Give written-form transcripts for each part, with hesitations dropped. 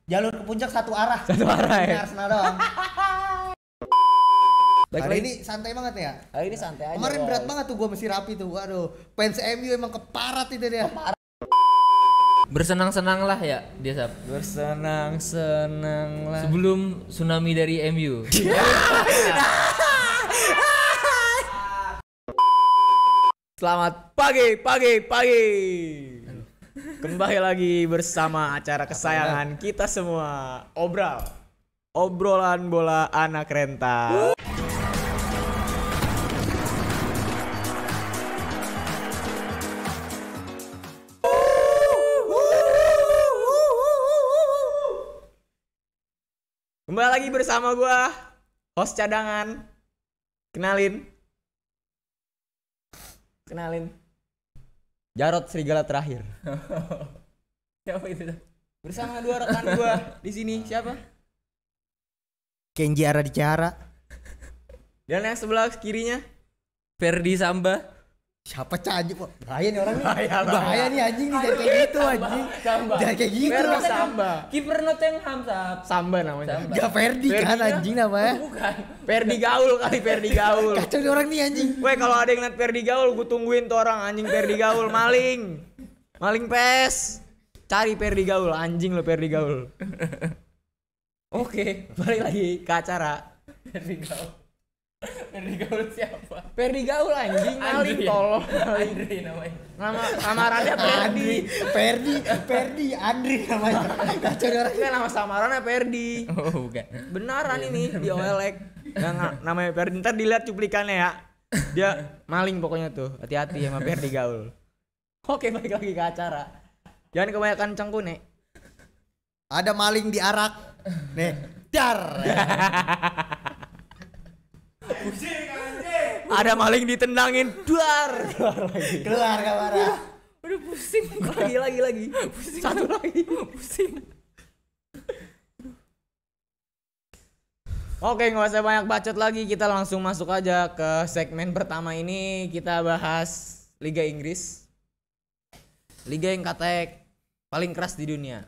Jalur ke puncak satu arah. Satu arah ya. Arsenal doang. Hari Baik, ini santai banget ya. hari ini santai aja. Kemarin Bos. berat banget tuh gua mesti rapi tuh. Waduh, fans MU emang keparat itu dia. Bersenang-senanglah ya dia Sab. Bersenang-senanglah. Sebelum tsunami dari MU. Selamat pagi. Kembali lagi bersama acara kesayangan kita semua, obrolan bola anak renta. Kembali lagi bersama gua, host cadangan. Kenalin. Jarod Serigala terakhir. Siapa itu? Bersama dua rekan gua di sini, siapa? Kenji Aradicara. Dan yang sebelah kirinya Ferdi Samba. Siapa Caji? Wah, bahaya nih orang nih. Bahaya nih anjing nih, jangan kayak gitu anjing. Jangan kayak gitu. Ferdi Samba. Kiper Nottingham Sab. Samba namanya. Samba. Gak Ferdi kan anjing namanya. Bukan. Ferdi Gaul kali, Ferdi Gaul. Kacau nih orang nih anjing. Weh, kalau ada yang liat Ferdi Gaul, gue tungguin tuh orang anjing Ferdi Gaul, maling pes. Cari Ferdi Gaul, anjing lo Ferdi Gaul. Oke, balik lagi ke acara. Ferdi Gaul siapa? Ferdi Gaul anjing, maling Andri. tolong. Andri namanya. Nama samarannya Ferdi. Ferdi, Andri namanya. Kacau nih orang. Enggak, nama samarannya Ferdi. Oh, bukan. Benaran ini di OLX. Namanya Ferdi, ntar dilihat cuplikannya ya. Dia maling pokoknya tuh. Hati-hati sama Ferdi Gaul. Oke, balik lagi ke acara. Jangan kebanyakan cengku nih. Ada maling di arak. Nih, dar. Ada maling ditendangin, duar. Keluar kamarnya. Udah pusing. Lagi. Satu lagi. Pusing. Oke, nggak usah banyak bacot lagi. Kita langsung masuk aja ke segmen pertama ini. Kita bahas Liga Inggris. Liga yang katanya paling keras di dunia.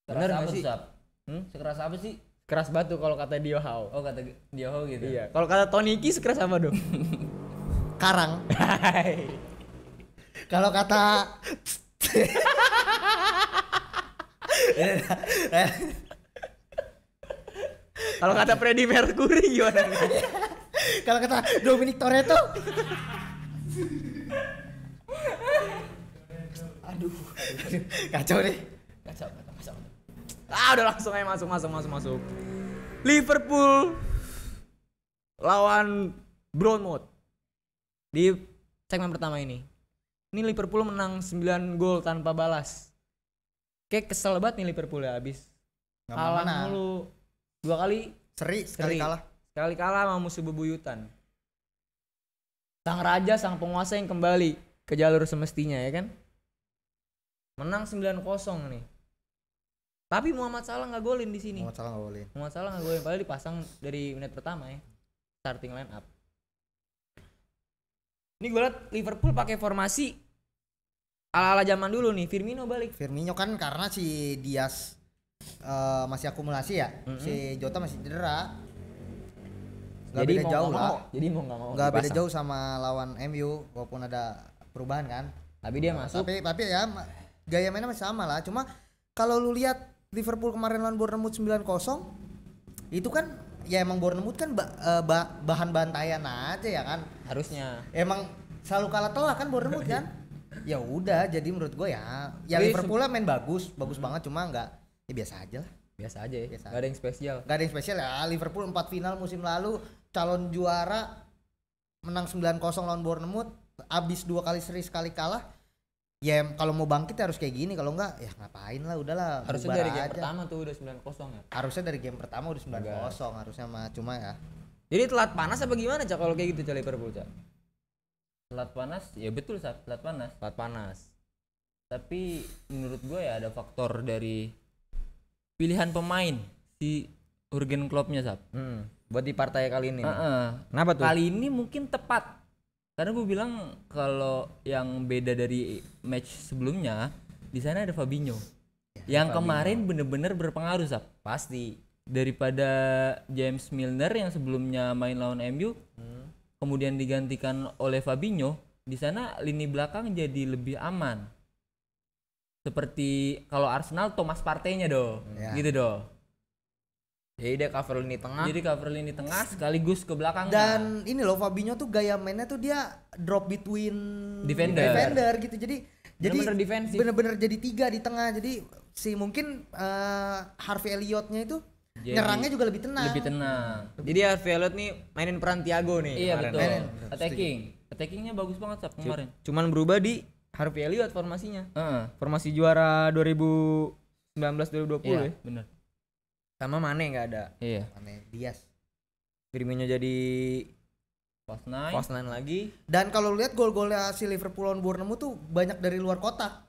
Bener Keras nggak apa sih? tuh, Sab? Sekeras apa sih? Keras batu kalau kata Dio Hao. Oh, kata Dioho gitu. Iya. Kalau kata Tony Ki sekeras apa dong? Karang. Kalau kata Kalau kata Freddie Mercury gimana? kalau kata Dominic Toretto. Aduh. Kacau deh. Kacau. Udah langsung aja masuk. Liverpool lawan Bournemouth di segmen pertama ini. Ini Liverpool menang 9 gol tanpa balas. Kayak kesel banget nih Liverpool ya, habis Nggak kalah menang. mulu. 2 kali Sekali kalah. Sekali kalah sama musuh bebuyutan. Sang raja, sang penguasa yang kembali ke jalur semestinya ya kan. Menang 9-0 nih. Tapi Muhammad Salah nggak golin di sini. Mau salah nggak boleh. Muhammad Salah nggak golin, padahal dipasang dari menit pertama ya. Starting line up. Ini gue liat Liverpool pakai formasi ala-ala zaman dulu nih. Firmino balik. Firmino kan karena si Diaz masih akumulasi ya. Si Jota masih cedera. Gak beda jauh lah. Jadi mau nggak mau. Gak beda dipasang. jauh sama lawan MU walaupun ada perubahan kan. Tapi dia masuk. Tapi ya gaya mainnya masih sama lah. Cuma kalau lu lihat Liverpool kemarin lawan Bournemouth 9-0 itu kan ya emang Bournemouth kan bahan bantaian aja ya kan. Harusnya. Emang selalu kalah telak kan Bournemouth kan. Ya udah, jadi menurut gue ya Tapi Liverpool lah main bagus banget, cuma nggak ya biasa aja lah. Biasa aja ya. Biasa. Gak ada yang spesial. Gak ada yang spesial ya. Liverpool 4 final musim lalu, calon juara, menang 9-0 lawan Bournemouth, abis 2 kali seri sekali kalah. Ya kalau mau bangkit harus kayak gini, kalau enggak ya ngapain lah, udahlah. Harusnya bubar dari game aja. pertama tuh udah 9-0 ya. Harusnya dari game pertama udah 9-0 harusnya mah, cuma ya. Jadi telat panas apa gimana Cak kalau kayak gitu Cak Liverpool Cak? Telat panas, ya betul Sab, telat panas. Telat panas. Tapi menurut gue ya ada faktor dari pilihan pemain si Jurgen Kloppnya Sab. Buat di partai kali ini. Heeh. Kenapa tuh? Kali ini mungkin tepat. Karena gue bilang kalau yang beda dari match sebelumnya, di sana ada Fabinho. Yang kemarin bener-bener berpengaruh Sap. Pasti. Daripada James Milner yang sebelumnya main lawan MU, kemudian digantikan oleh Fabinho, di sana lini belakang jadi lebih aman. Seperti kalau Arsenal Thomas Partey-nya dong, Ya. gitu dong. Jadi dia cover lini tengah. Jadi cover lini tengah sekaligus ke belakang. Dan ini loh Fabinho tuh gaya mainnya tuh dia drop between Defender. gitu. Jadi Bener-bener defensif. bener-bener jadi 3 di tengah. Jadi si mungkin Harvey Elliott-nya itu Jadi nyerangnya juga lebih tenang. lebih tenang. Jadi Harvey Elliott nih mainin peran Thiago nih. Iya kemarin. betul. Mainin. Attackingnya bagus banget Sap kemarin. Cuman berubah di Harvey Elliott formasinya. Heeh. Formasi juara 2019-2020 Iya, ya. benar. Sama Mane nggak ada. Iya. Aneh, Dias. Firmino jadi False nine. false nine lagi. Dan kalau lihat gol-golnya si Liverpool lawan Bournemouth tuh banyak dari luar kotak.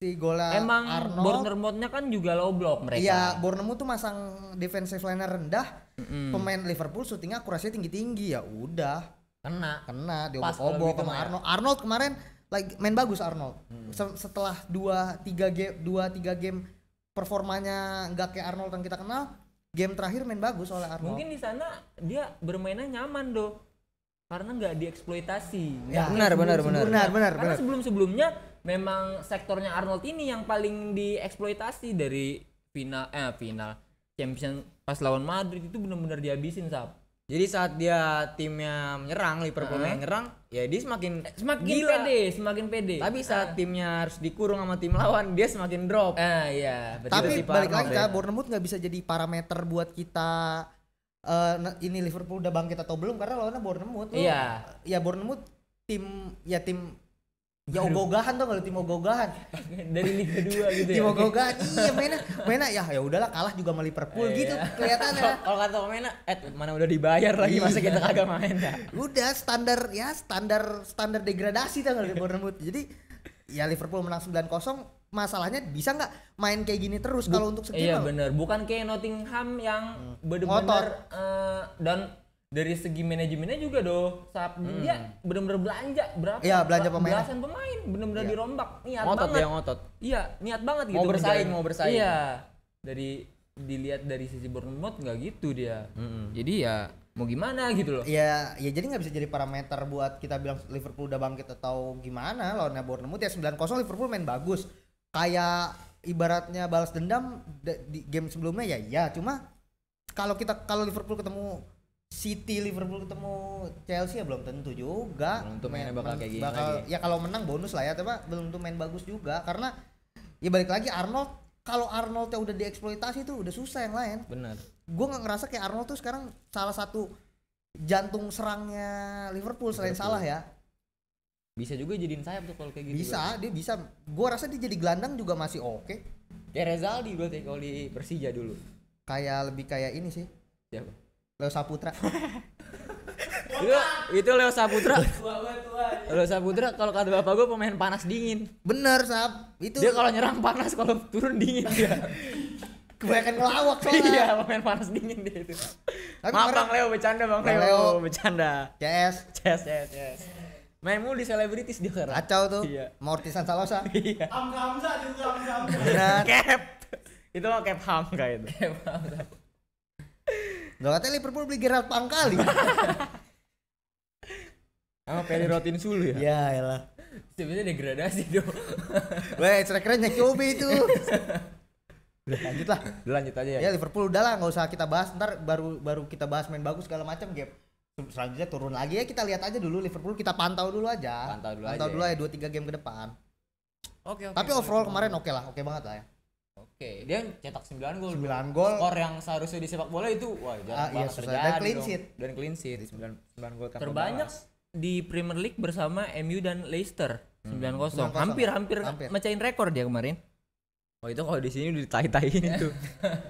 Si golnya Emang Arnold. Bournemouth-nya kan juga low block mereka. Iya, Bournemouth tuh masang defensive line rendah. Mm-mm. Pemain Liverpool syutingnya akurasinya tinggi-tinggi, ya udah Kena. kena Pas kalau diobok-obok gitu sama mah ya. Arnold. Arnold kemarin lagi main bagus Arnold. Setelah 2-3 game performanya nggak kayak Arnold yang kita kenal, game terakhir main bagus oleh Arnold. Mungkin di sana dia bermainnya nyaman do, karena nggak dieksploitasi. Ya, Benar. Karena sebelum-sebelumnya memang sektornya Arnold ini yang paling dieksploitasi dari final Champions pas lawan Madrid itu benar-benar dihabisin Sap. Jadi saat dia timnya menyerang, Liverpool yang nyerang, ya dia semakin gila. Semakin pede. Tapi saat timnya harus dikurung sama tim lawan, dia semakin drop. Iya, betul. Tapi tipe balik Arnold lagi ya. Kak, Bournemouth nggak bisa jadi parameter buat kita ini Liverpool udah bangkit atau belum karena lawannya Bournemouth. Iya. Ya Bournemouth tim ya ogah-ogahan tuh kalau tim ogah-ogahan. Dari Liga 2 gitu ya. Tim ogah-ogahan. Iya mainnya ya udahlah kalah juga sama Liverpool gitu kelihatannya. Kalau kata pemainnya, mana udah dibayar lagi masa kita kagak main dah. Udah standar degradasi tuh kalau di Bournemouth. Jadi ya Liverpool menang 9-0, masalahnya bisa nggak main kayak gini terus kalau untuk segini. Iya benar, bukan kayak Nottingham yang benar-benar dan dari segi manajemennya juga Sap, dia benar-benar belanja berapa? Iya, belanja pemain. Belasan pemain benar-benar dirombak. Niat Ngotot banget. dia ngotot. Iya, niat banget gitu. Mau bersaing. Iya. Dilihat dari sisi Bournemouth nggak gitu dia. Jadi ya mau gimana gitu loh. Ya jadi nggak bisa jadi parameter buat kita bilang Liverpool udah bangkit atau gimana. Lawannya Bournemouth ya 9-0 Liverpool main bagus. Kayak ibaratnya balas dendam di game sebelumnya ya cuma kalau Liverpool ketemu City, Liverpool ketemu Chelsea ya belum tentu juga. Belum tentu mainnya bakal kayak gini lagi. Ya kalau menang bonus lah ya, tapi belum tentu main bagus juga karena ya balik lagi Arnold. Kalau Arnoldnya udah dieksploitasi tuh udah susah yang lain. Benar. Gue nggak ngerasa kayak Arnold tuh sekarang salah satu jantung serangnya Liverpool selain Salah ya. Bisa juga jadiin sayap tuh kalau kayak gitu. Dia bisa. Gue rasa dia jadi gelandang juga masih oke. Kayak Rezaldi berarti kalau di Persija dulu. Lebih kayak ini sih. Siapa? Leo Saputra. itu Leo Saputra. Leo Saputra kalau kata bapak gue pemain panas dingin. Bener Sap. Itu Dia kalau nyerang panas, kalau turun dingin dia. kebanyakan ngelawak soalnya. Iya, pemain panas dingin dia itu. Tapi Maaf kemarin- Bang Leo, bercanda Bang Bang Leo. Leo. Bercanda. CS Yes. Main mulu di selebritis dia sekarang. kacau tuh. Iya. Mortisan Salosa. Iya. Bener. Cap. Itu mah cap Hamka itu. Gak katanya Liverpool beli Gerard Pangkali. Sama Peri Rotin Sulu ya. Ya elah. Sebenarnya degradasi dong. Weh, strikernya Nyakobe itu. Udah lanjut lah. Udah lanjut aja ya. Ya Liverpool udah lah, nggak usah kita bahas. Ntar baru kita bahas main bagus segala macam game. Selanjutnya turun lagi ya, kita lihat aja dulu Liverpool, kita pantau dulu aja. Pantau dulu ya 2-3 game ke depan. Oke. Tapi overall kemarin oke lah, oke banget lah ya. Oke, dia cetak 9 gol. 9 gol. Skor yang seharusnya di sepak bola itu wah jarang Iya, banget susah. terjadi. Dan clean dong. sheet. Dan clean sheet 9 gol tanpa Terbanyak balas. di Premier League bersama MU dan Leicester 9-0. 9-0. Hampir mecahin rekor dia kemarin. Oh itu kalau di sini udah ditai-taiin itu.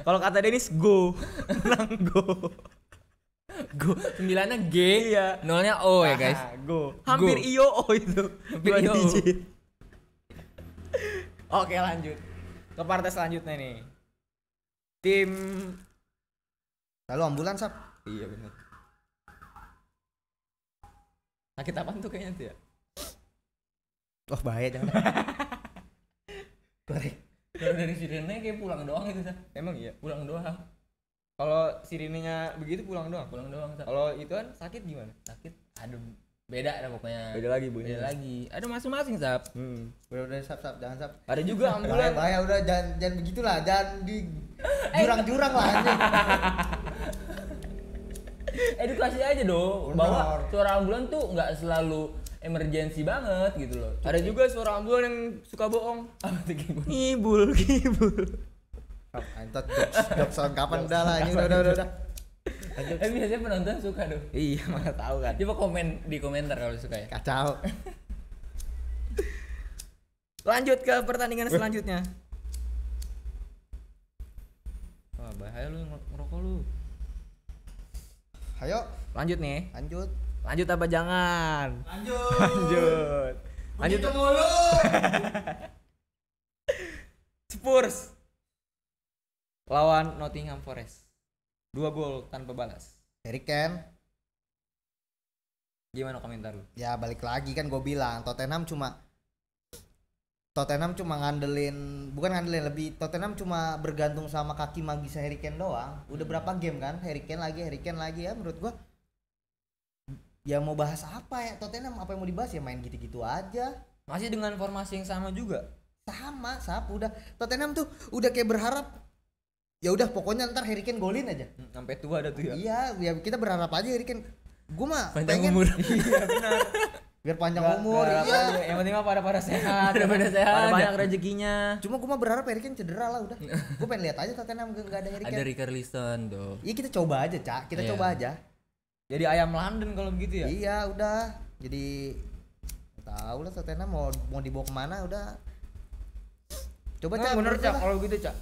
Kalau kata Dennis go. Menang go. Go 9-nya G, Iya. 0-nya O ya guys. Go. Hampir Go. IO itu. Hampir Dua IO. digit. Oke, lanjut. Ke partai selanjutnya nih. Tim Lalu ambulans Sap. Iya benar. Sakit apaan tuh kayaknya tuh ya? Wah bahaya jangan. Korek. Kalau dari sirene kayak pulang doang itu Sap. Emang iya. Pulang doang. Kalau sirinenya begitu pulang doang. Pulang doang Sap. Kalau itu kan sakit gimana? Sakit. Aduh, beda dah pokoknya. Beda lagi bunyinya. Beda lagi. Ada masing-masing Sap. Udah sap jangan sap. Ada juga Bahaya, ambulan. bahaya udah jangan begitulah, jangan di jurang-jurang lah anjing. Edukasi aja dong Benar. bahwa suara ambulan tuh nggak selalu emergensi banget gitu loh. Ada juga suara ambulan yang suka bohong. Apa tuh kayak gimana? Ngibul. Antot jokes kapan udah lah, ini udah. Biasanya penonton suka dong. Iya, mana tahu kan. Coba komen di komentar kalau suka ya. Kacau. Lanjut ke pertandingan selanjutnya. Wah, bahaya lu ngerokok lu. Ayo, Lanjut nih. lanjut. Lanjut apa jangan? Lanjut. Lanjut. Lanjut Begitu mulu. Spurs lawan Nottingham Forest. 2 gol tanpa balas. Harry Kane, Gimana komentar lu? ya balik lagi kan gue bilang Tottenham cuma bukan ngandelin, lebih Tottenham cuma bergantung sama kaki magis Harry Kane doang. Udah berapa game kan Harry Kane lagi ya, menurut gua ya mau bahas apa ya Tottenham, apa yang mau dibahas ya, main gitu-gitu aja. Masih dengan formasi yang sama juga. Sama udah Tottenham tuh udah kayak berharap ya udah pokoknya ntar Harry Kane golin aja. Sampai tua ada tuh ya. Iya, ya kita berharap aja Harry Kane. Gua mah Panjang pengen umur. Iya benar. biar panjang umur. Iya. Yang penting mah pada sehat. Pada sehat. Pada banyak rezekinya. Cuma gua mah berharap Harry Kane cedera lah udah. Gua pengen lihat aja Tottenham enggak ada Harry Ada Kane. Richarlison dong. Iya kita coba aja, Cak. Kita Iya. coba aja. Jadi ayam London kalau begitu ya. Iya, udah. Jadi tahu lah Tottenham mau dibawa kemana udah. Coba Nah, Cak. bener menurut Cak lu lah. kalau gitu Cak.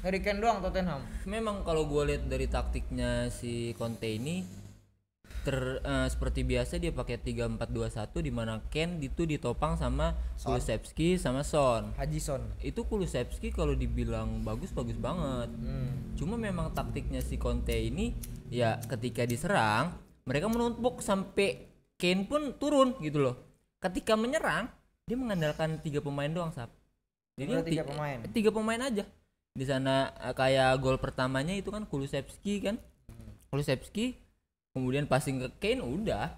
Harry Kane doang Tottenham. Memang kalau gue lihat dari taktiknya si Conte ini seperti biasa dia pakai 3-4-2-1 di mana Kane itu ditopang sama Kulusevski sama Son. Haji Son. Itu Kulusevski kalau dibilang bagus banget. Cuma memang taktiknya si Conte ini ya ketika diserang mereka menumpuk sampai Kane pun turun gitu loh. Ketika menyerang dia mengandalkan 3 pemain doang Sap. Jadi 3 pemain. 3 pemain aja. Di sana kayak gol pertamanya itu kan Kulusevski kan. Kulusevski kemudian passing ke Kane udah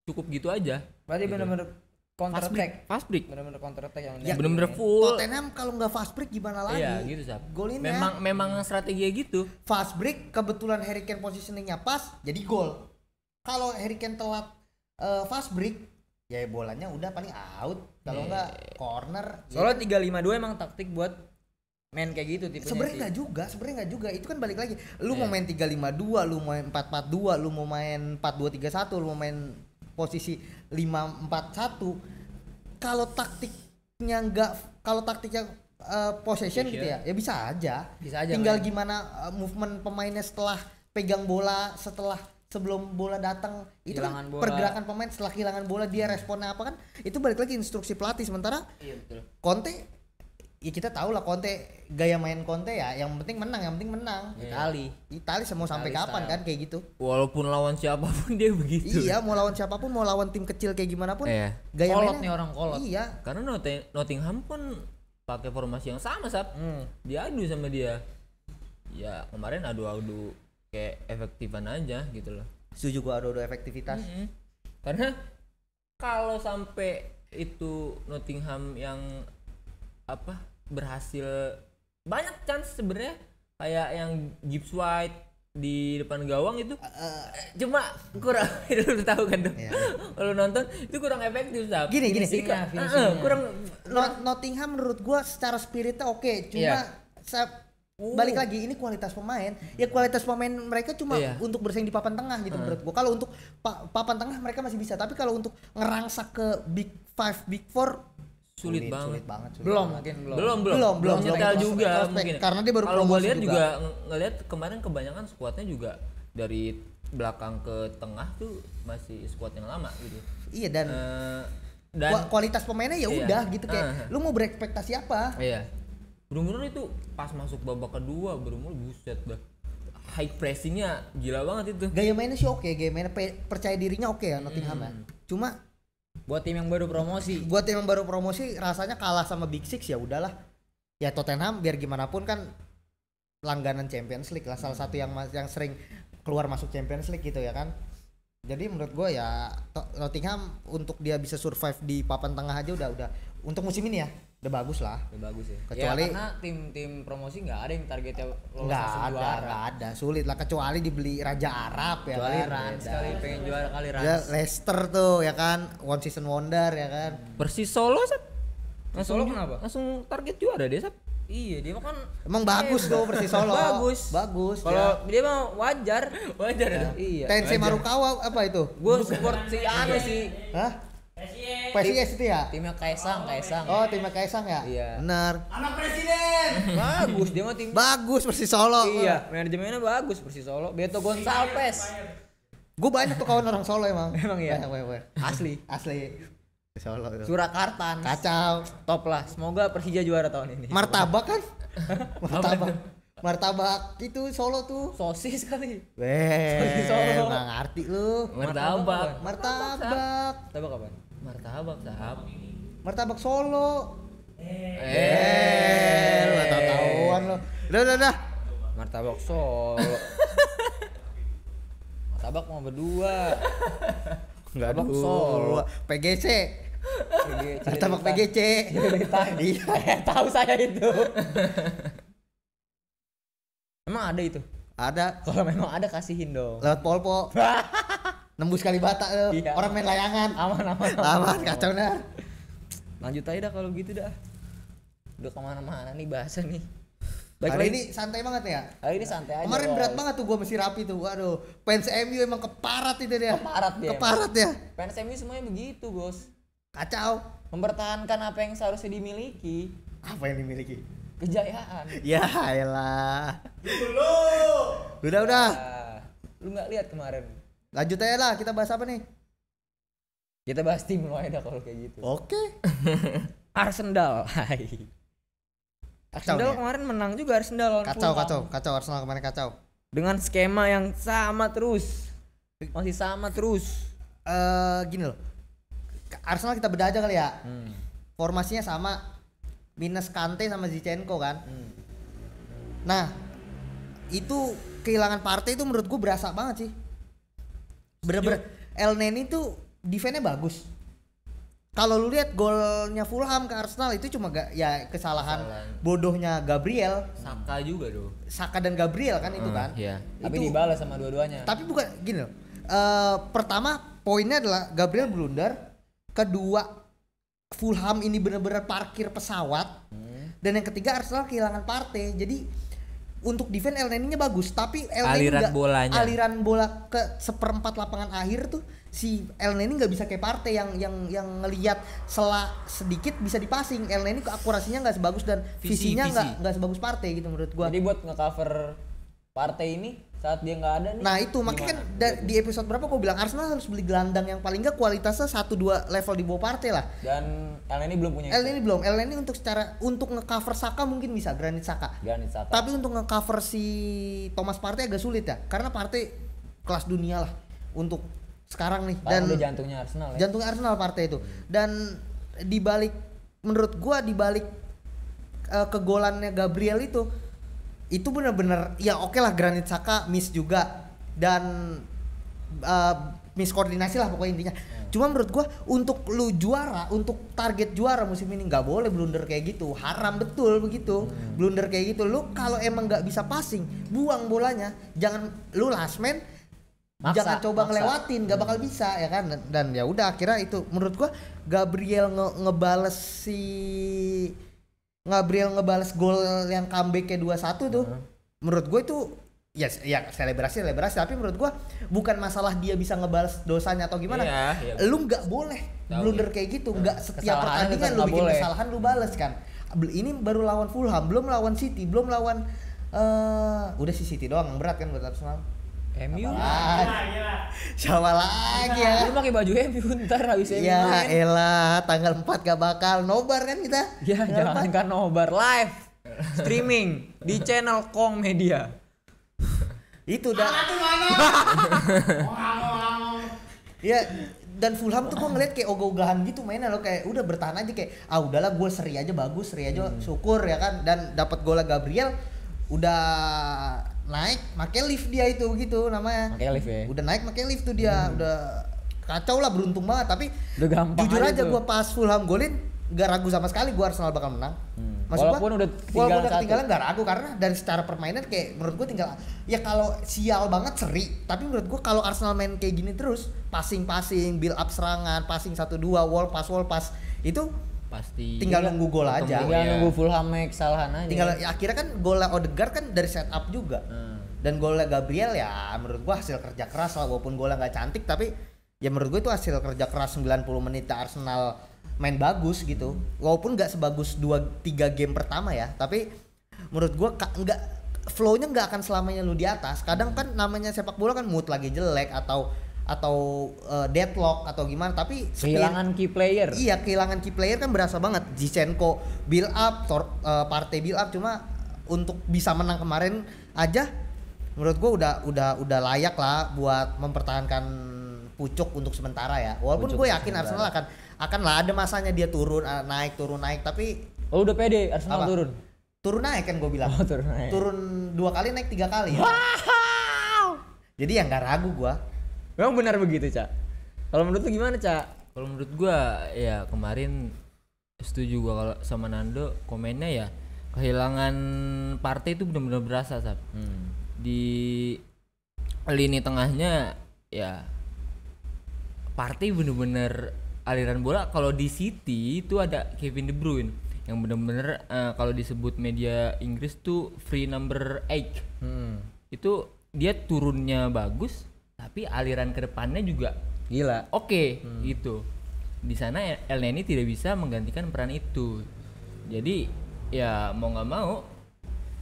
cukup gitu aja. Berarti Gitu. benar-benar counter attack. Fast break. Benar-benar counter attack yang Ya, Bener-bener full. Tottenham kalau nggak fast break gimana lagi? Iya gitu Sap. Golinnya Memang strategi gitu. fast break, kebetulan Harry Kane positioningnya pas jadi gol. Kalau Harry Kane telat fast break ya bolanya udah paling out. Kalau nggak corner. Soalnya 3-5-2 emang taktik buat main kayak gitu tipenya. Sebenarnya nggak juga. Itu kan balik lagi. Lu mau main 3-5-2, lu mau main 4-4-2, lu mau main 4-2-3-1, lu mau main posisi 5-4-1. Kalau taktiknya possession gitu ya bisa aja. Bisa aja Tinggal main. gimana movement pemainnya setelah pegang bola, sebelum bola datang, itu kan Kehilangan bola. pergerakan pemain setelah kehilangan bola dia responnya apa kan? Itu balik lagi instruksi pelatih. Sementara Iya betul. Conte ya kita tahu lah Conte, gaya main Conte ya yang penting menang. Itali mau sampai Itali kapan style. kan kayak gitu. Walaupun lawan siapapun dia begitu. Iya, mau lawan siapapun, mau lawan tim kecil kayak gimana pun. Iya. Gaya Kolot mainnya. nih orang kolot. Iya. Karena Nottingham pun pakai formasi yang sama Sap. Diadu sama dia. Ya kemarin adu-adu kayak efektifan aja gitu loh. Setuju gua ada efektivitas. Karena kalau sampai itu Nottingham yang berhasil banyak chance sebenarnya kayak yang Gibbs White di depan gawang itu cuma kurang lu tahu kan tuh. Iya. Kalau nonton itu kurang efektif Sap. Gini. finishingnya. Kurang Nottingham menurut gua secara spiritnya oke, cuma Iya. balik lagi ini kualitas pemain. Ya kualitas pemain mereka cuma Iya. untuk bersaing di papan tengah gitu menurut gua. Kalau untuk papan tengah mereka masih bisa, tapi kalau untuk ngerangsak ke Big 5, Big 4 sulit banget. Belum. Belum nyetel Prospek, juga prospek. mungkin. Karena dia baru kalau gue promosi lihat juga. juga ngelihat kemarin kebanyakan skuadnya juga dari belakang ke tengah tuh masih skuad yang lama gitu. Iya dan Dan kualitas pemainnya ya Iya. udah gitu kayak lu mau berekspektasi apa? iya. Bener-bener itu pas masuk babak kedua bener-bener buset dah. High pressingnya gila banget itu. Gaya mainnya sih oke, gaya mainnya percaya dirinya oke ya Nottingham ya. Cuma Buat tim yang baru promosi. buat yang baru promosi rasanya kalah sama Big Six ya udahlah. ya Tottenham biar gimana pun kan langganan Champions League lah, salah satu yang sering keluar masuk Champions League gitu ya kan. Jadi menurut gue ya Nottingham untuk dia bisa survive di papan tengah aja udah untuk musim ini ya udah bagus lah. Udah bagus ya. Kecuali ya, karena tim promosi nggak ada yang targetnya lolos nggak langsung ada, juara. nggak ada, sulit lah kecuali dibeli Raja Arab ya Kecuali kan. Rans kali pengen juara kali Rans. Ya, Leicester tuh ya kan, one season wonder ya kan. Persis Solo Sap. Solo kenapa? Langsung target juara dia Sap. Iya dia mah kan Emang bagus tuh Persis Solo. Bagus. Kalau dia mah wajar. Wajar ya. Iya. Tensei Marukawa apa itu? Gue support si anu sih. Hah? PSIS itu ya? Timnya Kaisang. Oh, timnya Kaisang ya? Iya. Benar. Bagus dia mah tim. Bagus Persis Solo. Iya, manajemennya bagus Persis Solo. Beto Gonçalves. Gue banyak tuh kawan orang Solo emang. Emang iya? Banyak. Asli. Persis Solo itu. Surakarta. Kacau. Top lah. Semoga Persija juara tahun ini. Martabak kan? Martabak itu Solo tuh. Sosis kali. Weh, Solo. nggak ngerti lu. Martabak. Martabak. Martabak apaan? Martabak Sap. Martabak Solo. Lu nggak tahu-tahuan lu. Udah. Martabak Solo. Martabak mau berdua. Enggak Martabak Solo. PGC. PGC. Martabak PGC. Iya, Tahu saya itu. Emang ada itu? ada Kalau memang ada kasihin dong. lewat Polpo. Nembus Kalibata lu. Iya. Orang main layangan. Aman. Kacau dah. Lanjut aja dah kalau gitu dah. Udah kemana-mana nih bahasa nih. Hari ini santai banget ya. Hari ini santai aja. Kemarin Bos. berat banget tuh gua mesti rapi tuh. Waduh, fans MU emang keparat itu dia. Keparat dia. ya. Fans MU semuanya begitu, Bos. Kacau. Mempertahankan apa yang seharusnya dimiliki. Apa yang dimiliki? Kejayaan. Ya elah. Udah. Ah, lu nggak lihat kemarin? Lanjut aja lah, kita bahas apa nih? Kita bahas tim lu aja dah kalau kayak gitu. Oke. Arsenal. Hai. Arsenal nih. kemarin menang juga Arsenal lawan Fulham. Kacau Arsenal kemarin kacau. Dengan skema yang sama terus. Masih sama terus. Gini loh. Arsenal kita bedah aja kali ya. Formasinya sama. Minus Kante sama Zinchenko kan. Nah, itu kehilangan Partey itu menurut gue berasa banget sih. Bener-bener El Neni tuh defense-nya bagus. Kalau lu lihat golnya Fulham ke Arsenal itu cuma kesalahan bodohnya Gabriel, Saka juga tuh. Saka dan Gabriel kan itu kan. Iya. Tapi Itu- dibalas sama dua-duanya. Tapi bukan gini loh. Pertama poinnya adalah Gabriel blunder. Kedua Fulham ini benar-benar parkir pesawat. Dan yang ketiga Arsenal kehilangan Partey. Jadi untuk defense El Neni-nya bagus, tapi El Neni aliran bola ke seperempat lapangan akhir tuh si El Neni nggak bisa kayak Partey yang ngelihat sela sedikit bisa dipasing. El Neni akurasinya nggak sebagus dan visinya nggak sebagus Partey gitu menurut gua. Jadi buat ngecover Partey ini saat dia nggak ada nih. Nah itu makanya kan di episode berapa gua bilang Arsenal harus beli gelandang yang paling nggak kualitasnya 1-2 level di bawah Partey lah. Dan El Neni belum punya. El Neni untuk ngecover Saka mungkin bisa, Granit Saka. Saka. Tapi untuk ngecover si Thomas Partey agak sulit ya, karena Partey kelas dunia lah untuk sekarang nih. Dan Dan udah jantungnya Arsenal ya. jantungnya Arsenal Partey itu. Dan menurut gua dibalik kegolannya Gabriel itu benar-benar ya oke lah, Granit Saka miss juga dan miss koordinasi lah pokoknya intinya. Cuma menurut gua untuk lu juara, untuk target juara musim ini nggak boleh blunder kayak gitu. Haram betul begitu. Blunder kayak gitu. Lu kalau emang nggak bisa passing, buang bolanya. Jangan lu last man. Jangan coba ngelewatin, nggak bakal bisa ya kan. Dan ya udah akhirnya itu menurut gua Gabriel ngebales gol yang comeback ke 2-1 tuh. Menurut gue itu ya selebrasi tapi menurut gua bukan masalah dia bisa ngebales dosanya atau gimana. Iya. Lu nggak boleh blunder kayak gitu, nggak setiap Kesalahan pertandingan tetap lu nggak bikin boleh. kesalahan lu bales kan. Ini baru lawan Fulham, belum lawan City, belum lawan udah si City doang yang berat kan buat Arsenal. MU. Siapa lagi ya? Lu pakai baju MU ntar habis MU. Ya main. elah, tanggal 4 gak bakal nobar kan kita? Ya jangan kan nobar live streaming di channel Kong Media. Itu dah. Ya dan Fulham tuh gue ngeliat kayak ogah-ogahan gitu mainnya lo, kayak udah bertahan aja kayak udahlah gue seri aja bagus, seri aja syukur ya kan, dan dapat golnya Gabriel udah naik make lift dia itu gitu namanya. Make lift ya. Udah naik make lift tuh dia, udah kacau lah, beruntung banget. Tapi Udah gampang jujur aja tuh. gue pas Fulham golin gak ragu sama sekali gue Arsenal bakal menang. Walaupun udah ketinggalan gak ragu, karena dari secara permainan kayak menurut gue tinggal ya kalau sial banget seri, tapi menurut gue kalau Arsenal main kayak gini terus passing build up serangan, passing 1-2 wall pass itu pasti tinggal nunggu gol aja. Tinggal nunggu Fulham make kesalahan aja. Tinggal ya, akhirnya kan golnya Odegaard kan dari setup juga. Dan golnya Gabriel ya menurut gua hasil kerja keras lah, walaupun golnya nggak cantik tapi ya menurut gua itu hasil kerja keras 90 menit Arsenal main bagus gitu. Walaupun nggak sebagus 2-3 game pertama ya, tapi menurut gua nggak flow-nya nggak akan selamanya lu di atas. Kadang kan namanya sepak bola kan mood lagi jelek atau deadlock atau gimana, tapi kehilangan key player. Iya, kehilangan key player kan berasa banget. Zinchenko build up, Partey build up, cuma untuk bisa menang kemarin aja menurut gua udah layak lah buat mempertahankan pucuk untuk sementara ya. Walaupun gue yakin Arsenal akan lah ada masanya dia turun naik, tapi udah pede Arsenal apa? Turun naik kan gue bilang. Turun naik. Turun 2 kali naik 3 kali. Wow. Jadi ya nggak ragu gua. Memang benar begitu, Cak. Kalau menurut lu gimana, Cak? Kalau menurut gua ya kemarin setuju gua kalau sama Nando komennya ya, kehilangan Partey itu benar-benar berasa, Sab. Di lini tengahnya ya Partey bener-bener aliran bola. Kalau di City itu ada Kevin De Bruyne yang bener-bener kalau disebut media Inggris tuh free number 8. Itu dia turunnya bagus, tapi aliran ke depannya juga gila. Oke, gitu. Di sana El Neni tidak bisa menggantikan peran itu. Jadi ya mau nggak mau,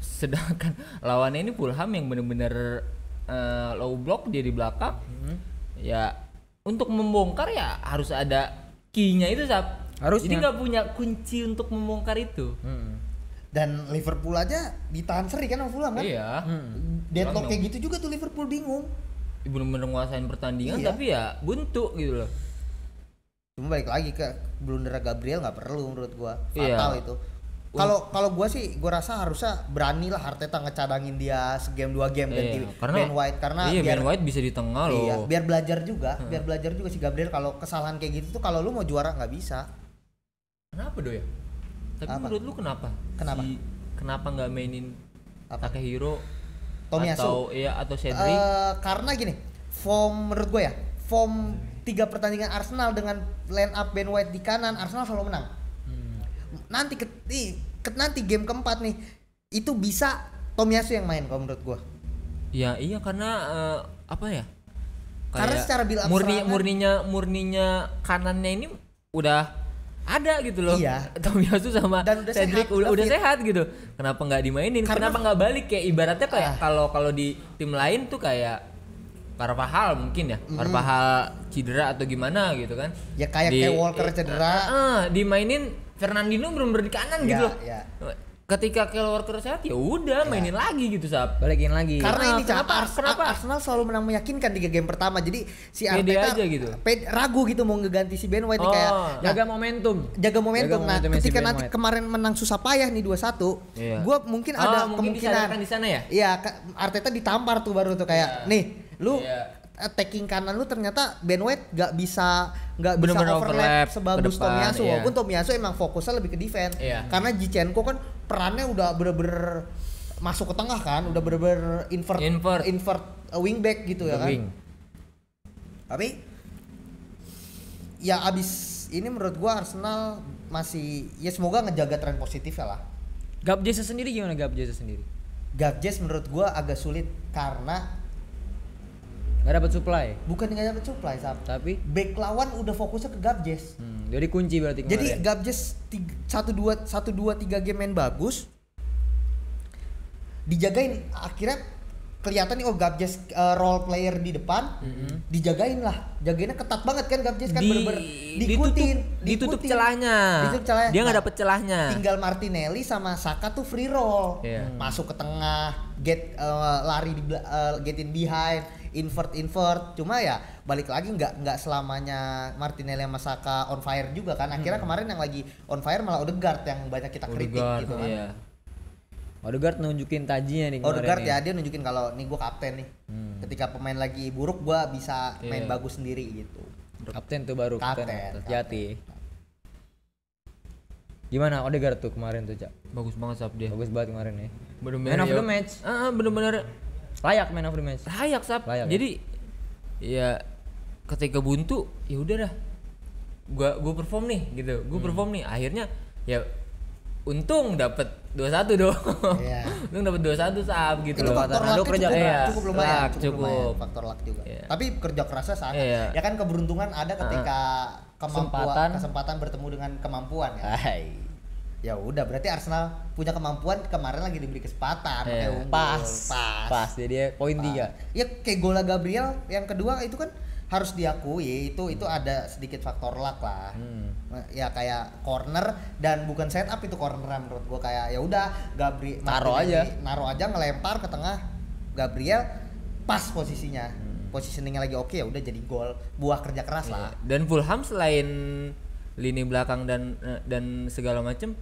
sedangkan lawannya ini Fulham yang bener-bener low block dia di belakang. Ya untuk membongkar ya harus ada key-nya itu, Sab. Harusnya. Jadi nggak punya kunci untuk membongkar itu. Dan Liverpool aja ditahan seri kan sama Fulham kan? Iya. Deadlock kayak gitu juga tuh Liverpool bingung. Bener-bener nguasain pertandingan Iya. tapi ya buntu gitu loh. Cuma balik lagi ke blunder Gabriel nggak perlu menurut gua, Iya. fatal itu. Kalau gua sih gua rasa harusnya berani lah Arteta ngecadangin dia segame 2 game ganti Ben White karena Ben White bisa di tengah loh. Iya, biar belajar juga si Gabriel kalau kesalahan kayak gitu tuh kalau lu mau juara nggak bisa. Kenapa do ya? Tapi Apa? menurut lu kenapa? Kenapa? Kenapa nggak mainin Apa? Takehiro Tomiyasu. atau Cedric? Karena gini, menurut gue ya, form 3 pertandingan Arsenal dengan line up Ben White di kanan, Arsenal selalu menang. Nanti nanti game keempat nih, itu bisa Tomiyasu yang main kalau menurut gue. Ya iya karena apa ya? Karena secara build up murninya kanannya ini udah ada gitu loh. Iya. Tomiyasu sama Dan udah Cedric sehat, udah fit. sehat gitu. Kenapa nggak dimainin? Karena- Kenapa nggak balik kayak ibaratnya kayak kalau di tim lain tuh kayak Carvajal mungkin ya. Carvajal cedera atau gimana gitu kan. Ya kayak Walker cedera. Dimainin Fernandinho bener-bener di kanan Iya, gitu loh. iya. Ketika Kyle Walker sehat ya udah mainin lagi gitu, Sab. Balikin lagi. Karena ini kenapa? Arsenal selalu menang meyakinkan 3 game pertama. Jadi si Pede Arteta aja gitu. Ragu gitu mau ngeganti si Ben White nih kayak jaga momentum. jaga momentum. Nah, momentumnya si ketika Ben nanti White. kemarin menang susah payah nih 2-1, Iya. gua mungkin ada mungkin kemungkinan disadarkan di sana ya. Iya, Arteta ditampar tuh baru tuh kayak nih, lu Iya. attacking kanan lu ternyata Ben White nggak bisa Bener-bener overlap overlap sebagus ke depan, Tomiyasu. iya. Walaupun Tomiyasu emang fokusnya lebih ke defense. Iya. Karena Zinchenko kan perannya udah bener-bener masuk ke tengah kan, udah bener-bener invert wingback gitu ya kan. Wing. Tapi ya abis ini menurut gua Arsenal masih ya semoga ngejaga tren positif ya lah. Gap Jesus sendiri gimana Gap Jesus sendiri? Gakjes menurut gua agak sulit karena Gak dapat supply. bukan nggak dapat supply, Tapi back lawan udah fokusnya ke Gakjes. jadi kunci berarti Jadi kemarin. Gakjes 1-2-3 game main bagus. Dijagain akhirnya kelihatan nih Gakjes role player di depan. Dijagain lah. Jagainnya ketat banget kan Gakjes kan bener-bener ditutup celahnya. Ditutup celahnya. Dia nggak Nah, dapet celahnya. Tinggal Martinelli sama Saka tuh free roll. Iya. Masuk ke tengah, get in behind. invert. Cuma ya balik lagi nggak selamanya Martinelli sama Saka on fire juga kan. Akhirnya kemarin yang lagi on fire malah Odegaard yang banyak kita kritik Odegaard, gitu kan. iya. Odegaard nunjukin tajinya nih kemarin. Odegaard nih. ya dia nunjukin kalau nih gue kapten nih. Ketika pemain lagi buruk gue bisa main Iya. bagus sendiri gitu. Kapten tuh baru Kapten, terjati. Gimana Odegaard tuh kemarin tuh, Cak? Bagus banget Sap dia. Bagus banget kemarin nih. Bener-bener Man of ya. the match. Bener-bener Layak man of the match. layak Sap. Layak, Jadi ya ketika buntu ya udah dah. Gua perform nih gitu. Gua perform nih. Akhirnya ya untung dapat 2-1 dong. Iya. Untung dapat 2-1 Sap gitu Itu loh. faktor Ronaldo luck kerja cukup, keras. cukup lumayan, Luck, cukup lumayan, cukup. faktor luck juga. Iya. Tapi kerja kerasnya sangat. Iya. Ya kan keberuntungan ada ketika Kesempatan. kesempatan bertemu dengan kemampuan ya. Hai. Ya udah berarti Arsenal punya kemampuan kemarin lagi diberi kesempatan Iya. makanya unggul. Pas. Jadi dia poin 3. Ya kayak golnya Gabriel yang kedua itu kan harus diakui itu ada sedikit faktor luck lah. Ya kayak corner dan bukan set up itu corner menurut gua kayak ya udah Gabriel Taruh aja. naruh aja ngelempar ke tengah Gabriel pas posisinya. Positioningnya lagi oke ya udah jadi gol buah kerja keras lah. Dan Fulham selain lini belakang dan segala macem,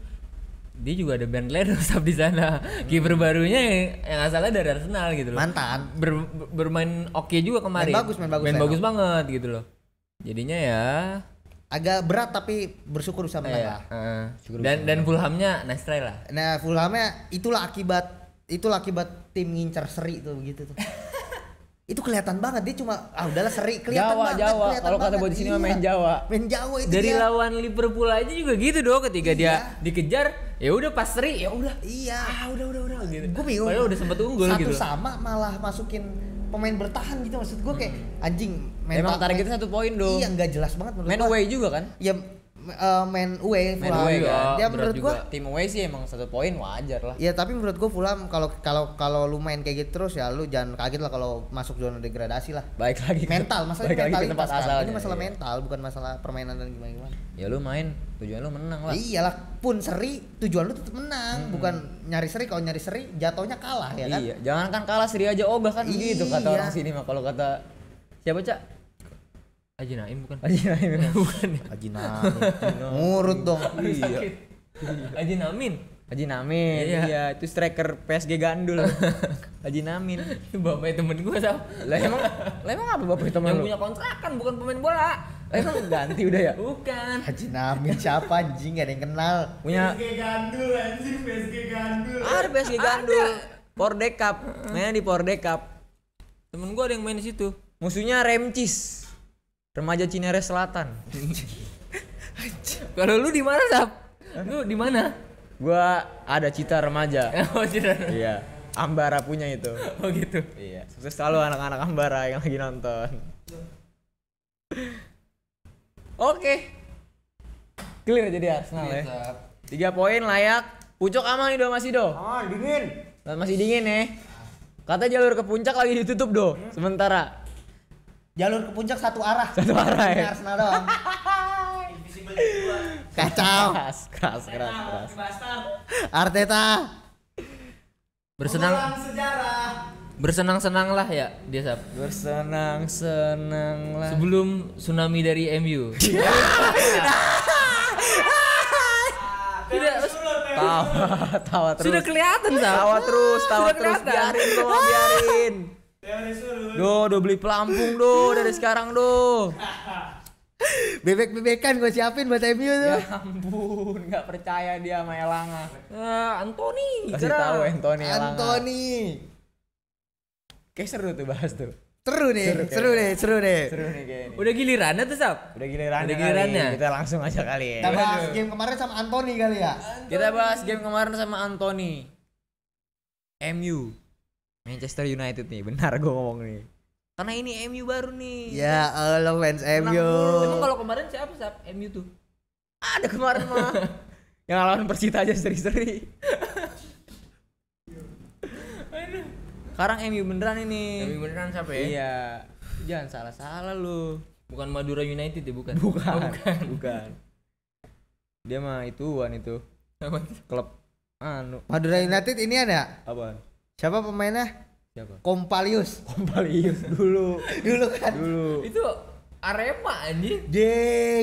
dia juga ada Ben Leno Sap di sana. Kiper barunya yang asalnya dari Arsenal gitu loh. Mantan. Bermain oke juga kemarin. Main bagus Main Leno. bagus banget gitu loh. Jadinya ya Agak berat tapi bersyukur bisa menang lah. dan Fulhamnya nice try lah. Nah, Fulhamnya itulah akibat tim ngincar seri tuh begitu tuh. Itu kelihatan banget dia cuma udahlah seri kelihatan Jawa, banget. Jawa. kelihatan Kalau kata banget. buat di sini mah Iya. main Jawa. Main Jawa itu Dari dia. lawan Liverpool aja juga gitu dong ketika dia Iya. dikejar, ya udah pas seri ya udah. Iya. Udah gitu. Gue bingung. Padahal udah sempet unggul Satu gitu. sama malah masukin pemain bertahan gitu maksud gue kayak anjing Emang targetnya 1 poin dong. Iya nggak jelas banget menurut Man gua. away juga kan? Ya main away Man Fulham. away kan? Ya berat menurut gua juga. Tim away sih emang 1 poin wajar lah. ya tapi menurut gua Fulham kalau lu main kayak gitu terus ya lu jangan kaget lah kalau masuk zona degradasi lah. Baik lagi ke- Mental, masalah balik lagi ke mentalitas tempat kan. asalnya. Ini masalah Iya. mental bukan masalah permainan dan gimana. Ya lu main, tujuan lu menang lah. Iyalah, pun seri tujuan lu tetap menang, bukan nyari seri. Kalau nyari seri jatuhnya kalah ya kan. Iya, jangan kan kalah seri aja ogah kan gitu kata Iya. orang sini mah. Kalau kata siapa, Cak? Haji Naim bukan? Haji Naim. Bukan. Haji Naim. Ngurut dong. Iya. Haji Namin. Haji Namin. Iya. Iya, itu striker PSG gandul. Haji Namin. Bapaknya temen gue Sap. Lah emang apa bapak teman Yang lu? punya kontrakan bukan pemain bola. Lah, emang ganti udah ya? Bukan. Haji Namin siapa anjing, gak ada yang kenal. Punya ada PSG gandul. Porde Cup. Mainnya di Porde Cup. Temen gue ada yang main di situ. Musuhnya Remcis. Remaja Cinere Selatan. Kalau lu di mana Sap? Lu di mana? Gua ada Cita Remaja. Oh tidak. Iya. Ambara punya itu. Oh gitu. Iya. Sukses selalu anak-anak Ambara yang lagi nonton. Oke. Clear jadi Arsenal ya. 3 poin layak. Pucuk aman nih do masih do. Dingin. Masih dingin ya. Kata jalur ke puncak lagi ditutup do. Sementara. Jalur ke puncak satu arah. Satu arah Ini ya. Arsenal doang. Kacau. Keras. Arteta. Bersenang-senang lah ya dia Sap. Bersenang-senang lah. Sebelum tsunami dari MU. Tidak, Tawa terus. sudah kelihatan Sap. Tawa terus. Sudah kelihatan. Biarin do, biarin. Do beli pelampung do dari sekarang do. Bebek-bebekan gue siapin buat MU tuh. Ya ampun, nggak percaya dia sama Elanga. Anthony. Kasih tahu Anthony Elanga. Anthony. Kayak seru tuh bahas tuh. Seru nih. Seru nih kayaknya. Udah gilirannya tuh Sap. Udah gilirannya. Udah gilirannya. Kali. Kita langsung aja kali ya. Kita bahas game kemarin sama Anthony kali ya. Kita bahas game kemarin sama Anthony. MU. Manchester United nih, benar gue ngomong nih. Karena ini MU baru nih. Ya Allah fans Menang MU. mulu. Emang kalau kemarin siapa Sap? MU tuh. Ada kemarin mah. Yang lawan Persita aja seri-seri. Sekarang MU beneran ini. MU beneran siapa ya? Iya. Jangan salah-salah lu. Bukan Madura United ya bukan? Bukan. Oh, bukan. Bukan. Dia mah ituan itu. Apa tuh? Klub anu Madura United ini ada. apa? Siapa pemainnya? Siapa? Kompalius. Kompalius dulu. Dulu kan. Dulu. Itu Arema anjing.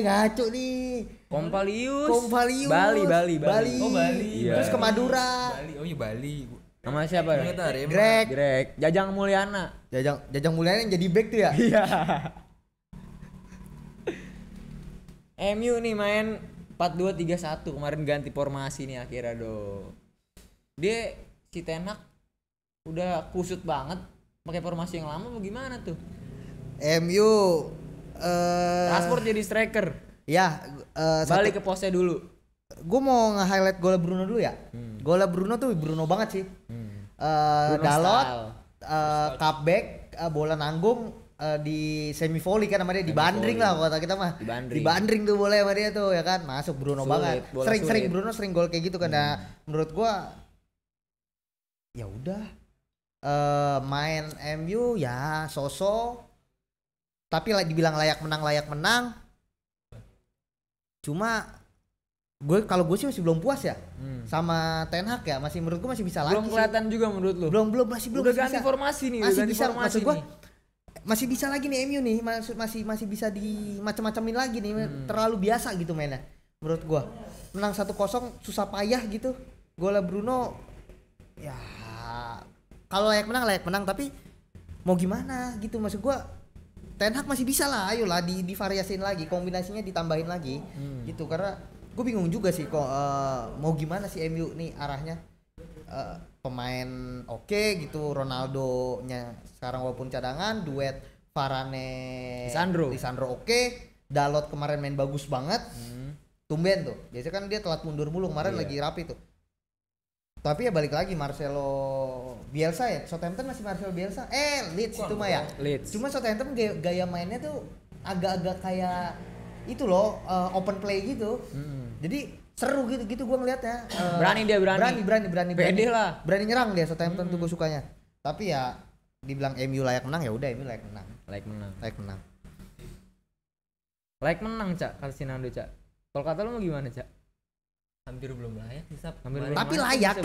Ngaco nih. Kompalius. Bali. Oh, Bali. Terus ke Madura. Bali. Oh iya Bali. Nama siapa? Ternyata Arema. Greg. Jajang Mulyana. Jajang Mulyana yang jadi back tuh ya. Iya. MU nih main 4-2-3-1 kemarin ganti formasi nih akhirnya Dia si Ten Hag udah kusut banget pakai formasi yang lama bagaimana tuh? MU Rashford jadi striker. Ya, Balik ke posnya dulu. Gue mau nge-highlight golnya Bruno dulu ya. Golnya Bruno tuh Bruno banget sih. Bruno Dalot, style. cutback, bola nanggung di semi volley kan sama dia dibandring lah kata kita mah. Dibandring tuh boleh sama dia tuh ya kan. Masuk Bruno banget. Sering Bruno sering gol kayak gitu kan. Nah, menurut gua ya udah main MU ya so-so. Tapi dibilang layak menang. Cuma kalau gue sih masih belum puas ya sama Ten Hag ya, masih menurut gue masih bisa lagi. Belum kelihatan juga menurut lu? Belum udah masih ganti bisa. formasi nih, Masih bisa, maksud gue masih bisa lagi nih MU nih, masih bisa di macam-macamin lagi nih, terlalu biasa gitu mainnya. Menurut gue menang 1-0 susah payah gitu. Golnya Bruno ya kalau layak menang tapi mau gimana gitu, maksud gue Ten Hag masih bisa lah, ayolah divariasiin lagi, kombinasinya ditambahin lagi gitu, karena gue bingung juga sih kok mau gimana sih MU nih arahnya. Pemain oke gitu, Ronaldo nya sekarang walaupun cadangan, duet Varane Lisandro oke, Dalot kemarin main bagus banget, tumben tuh, biasanya kan dia telat mundur mulu, kemarin lagi rapi tuh. Tapi ya balik lagi Marcelo Bielsa ya, Southampton masih Marcelo Bielsa. Leeds itu mah ya. Leeds. Cuma Southampton gaya mainnya tuh agak-agak kayak itu loh, open play gitu. Jadi seru gitu gue ngeliatnya. Berani. Pede lah. Berani nyerang dia Southampton tuh gue sukanya. Tapi ya dibilang MU layak menang ya udah MU layak menang. Layak menang, Cak, Cristiano, Cak. Kalau kata lu mau gimana, Cak? Hampir belum layak sih, Sap. Tapi layak,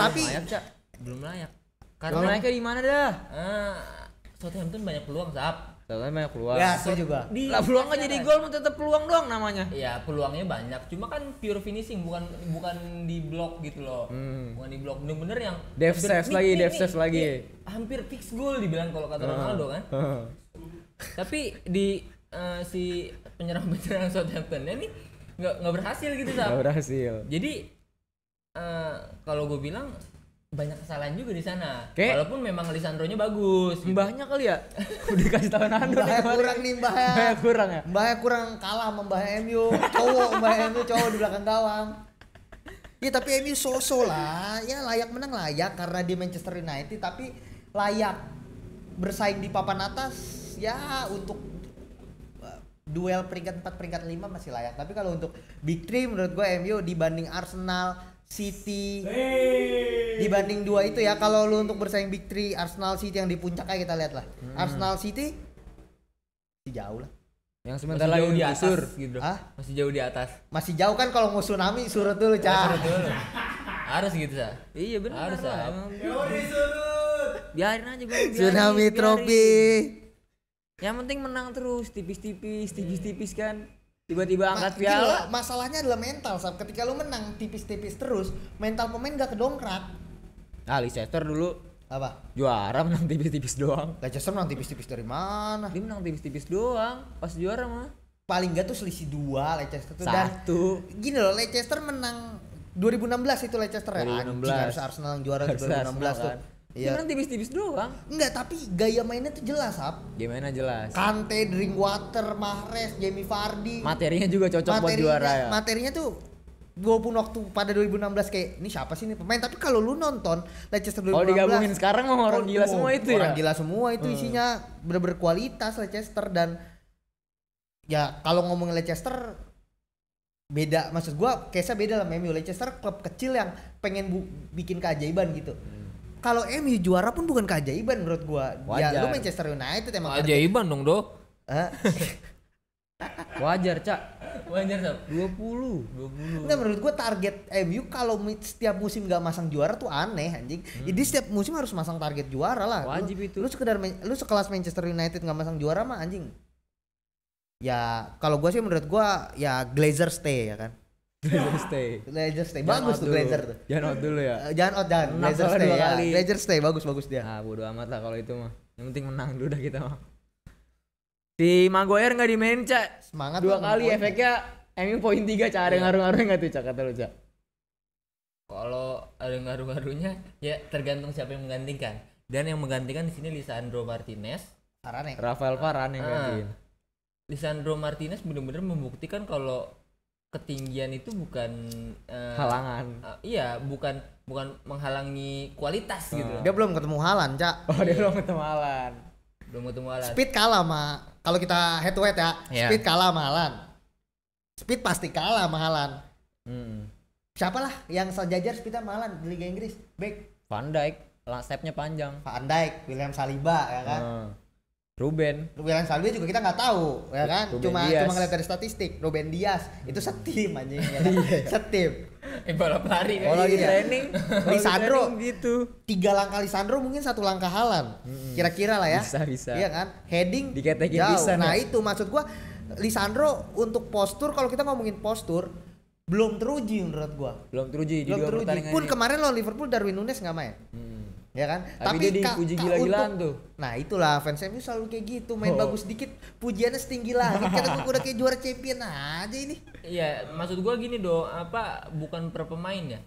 Cak. Belum layak. Karena layaknya di mana dah? Southampton banyak peluang, Sap. Soalnya banyak peluang. Ya, itu juga. Lah peluang kan jadi gol, mau tetap peluang doang namanya. Iya, peluangnya banyak. Cuma kan pure finishing, bukan di blok gitu loh. Bukan di blok, bener-bener yang Dev saves lagi. Hampir fix goal dibilang kalau kata Ronaldo kan. Tapi di si penyerang-penyerang Southampton ini nggak berhasil gitu, Sap. Nggak berhasil. Jadi kalau gue bilang banyak kesalahan juga di sana. Walaupun memang Lisandro-nya bagus. Gitu. Mbahnya kali ya? Udah kasih tahu Nando. Mbahnya kurang ya. Mbahnya kurang kalah sama Mbah MU. Mbah MU cowok di belakang gawang. Ya tapi MU so-so lah. Ya layak menang layak karena di Manchester United, tapi layak bersaing di papan atas ya untuk duel peringkat 4 peringkat 5 masih layak. Tapi kalau untuk Big 3 menurut gue MU dibanding Arsenal, City, dibanding dua itu ya, kalau lu untuk bersaing Big 3 Arsenal City yang di puncaknya kita lihat lah. Arsenal City masih jauh lah. Yang sebentar lagi di atas gitu. Masih jauh di atas. Masih jauh kan, kalau mau tsunami surut dulu, Cah. Surut dulu. Harus gitu, Sa. Iya benar. Harus, Sa. Surut. Biarin aja gue. Tsunami trofi. Yang penting menang terus, tipis-tipis kan. Tiba-tiba angkat Gitu piala. loh, masalahnya adalah mental, Sab. Ketika lu menang tipis-tipis terus, mental pemain gak kedongkrak. Leicester dulu Apa? juara menang tipis-tipis doang. Leicester menang tipis-tipis dari mana? Dia menang tipis-tipis doang pas juara mah. Paling gak tuh selisih 2 Leicester tuh. Satu. Dan gini loh, Leicester menang 2016 itu Leicester ya. 2016. Harus Arsenal yang juara 2016 tuh. Kan. Iya. Dia menang tipis-tipis doang. Enggak, tapi gaya mainnya tuh jelas, Sab. Gimana jelas. Kante, Drinkwater, Mahrez, Jamie Vardy. Materinya juga cocok buat juara ya. Materinya tuh walaupun waktu pada 2016 kayak ini siapa sih ini pemain, tapi kalau lu nonton Leicester 2016 kalau digabungin sekarang mah orang gila semua itu ya. Orang gila semua itu isinya bener-bener kualitas Leicester. Dan ya kalau ngomongin Leicester beda, maksud gua case-nya beda lah. MU Leicester klub kecil yang pengen bikin keajaiban gitu. Kalau MU juara pun bukan keajaiban menurut gua. Wajar. Ya lu Manchester United emang keajaiban dong, Do. Wajar, Cak. Wajar Sob. 20. Enggak, menurut gua target MU kalau setiap musim gak masang juara tuh aneh anjing. Jadi setiap musim harus masang target juara lah. Wajib itu. Lu sekedar lu sekelas Manchester United gak masang juara mah anjing. Ya kalau gua sih menurut gua ya Glazer stay ya kan. Glazer stay. Glazer stay. Jangan Bagus out tuh dulu. Glazer tuh. Jangan out dulu ya. Jangan. Menang Glazer soalnya stay 2 ya. kali. Glazer stay bagus dia. Ah, bodo amat lah kalau itu mah. Yang penting menang dulu dah kita mah. Si Maguire nggak dimainin, Cak. Semangat 2 lah, kali poin. efeknya MU poin 3, Cak. Ada yang ngaruh-ngaruh enggak tuh, Cak, kata lu, Cak? Kalau ada ngaruh-ngaruhnya ya tergantung siapa yang menggantikan. Dan yang menggantikan di sini Lisandro Martinez. Sarane. Rafael Varane yang gantiin. Lisandro Martinez benar-benar membuktikan kalau ketinggian itu bukan Halangan. iya, bukan menghalangi kualitas gitu loh. Dia belum ketemu Haaland, Cak. Oh, dia belum ketemu Haaland. Belum ketemu alat. Speed kalah sama kalau kita head to head ya. Iya. Speed kalah sama Haaland. Speed pasti kalah sama Haaland. Siapa lah yang sejajar Speed sama Haaland di Liga Inggris? Back Van Dijk, stepnya panjang. Van Dijk, William Saliba ya kan. Ruben. William Saliba juga kita nggak tahu ya kan. Ruben Cuma Dias. ngeliat dari statistik. Ruben Dias itu setim anjing ya kan. Setim. Balap lari kan. Kalau lagi Iya. training, Lisandro gitu. 3 langkah Lisandro mungkin 1 langkah Haaland. Kira-kira lah ya. Bisa. Iya kan? Heading Diketekin jauh. bisa, Nah, ya. itu maksud gua Lisandro untuk postur, kalau kita ngomongin postur belum teruji menurut gua. Belum teruji di Belum 2 teruji. pertandingan Pun ini. kemarin lawan Liverpool Darwin Nunes nggak main. Ya kan? Tapi dia dipuji gila-gilaan tuh. Nah, itulah fans MU selalu kayak gitu, main Oh. bagus dikit pujiannya setinggi langit. Kata gua udah kayak juara champion aja ini. Iya, maksud gua gini bukan per pemain ya.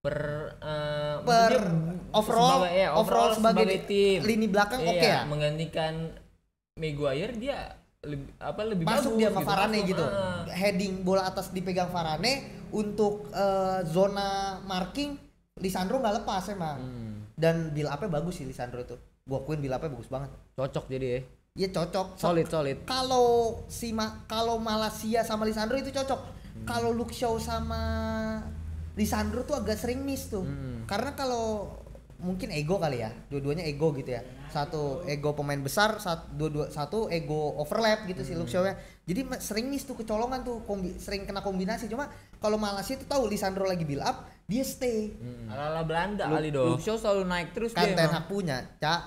Per maksudnya overall sebagai tim. lini belakang Iya, oke ya. menggantikan Maguire dia lebih Masuk bagus dia sama Varane masuk, gitu. ah. Heading bola atas dipegang Varane, untuk zona marking Lisandro nggak lepas emang. Dan build up-nya bagus sih Lisandro itu. Gua akuin build up-nya bagus banget. Cocok jadi ya. Iya cocok. Solid. Kalau Malaysia sama Lisandro itu cocok. Kalau Luke Shaw sama Lisandro tuh agak sering miss tuh. Karena kalau mungkin ego kali ya, dua-duanya ego gitu ya. Satu ego pemain besar, satu ego overlap gitu sih Luke Shaw-nya. Jadi sering miss tuh, kecolongan tuh, sering kena kombinasi. Cuma kalau Malaysia tuh tahu Lisandro lagi build up, dia stay. Ala-ala Belanda kali dong. Luke Shaw selalu naik terus Kan dia Ten emang. Hag punya, Cak.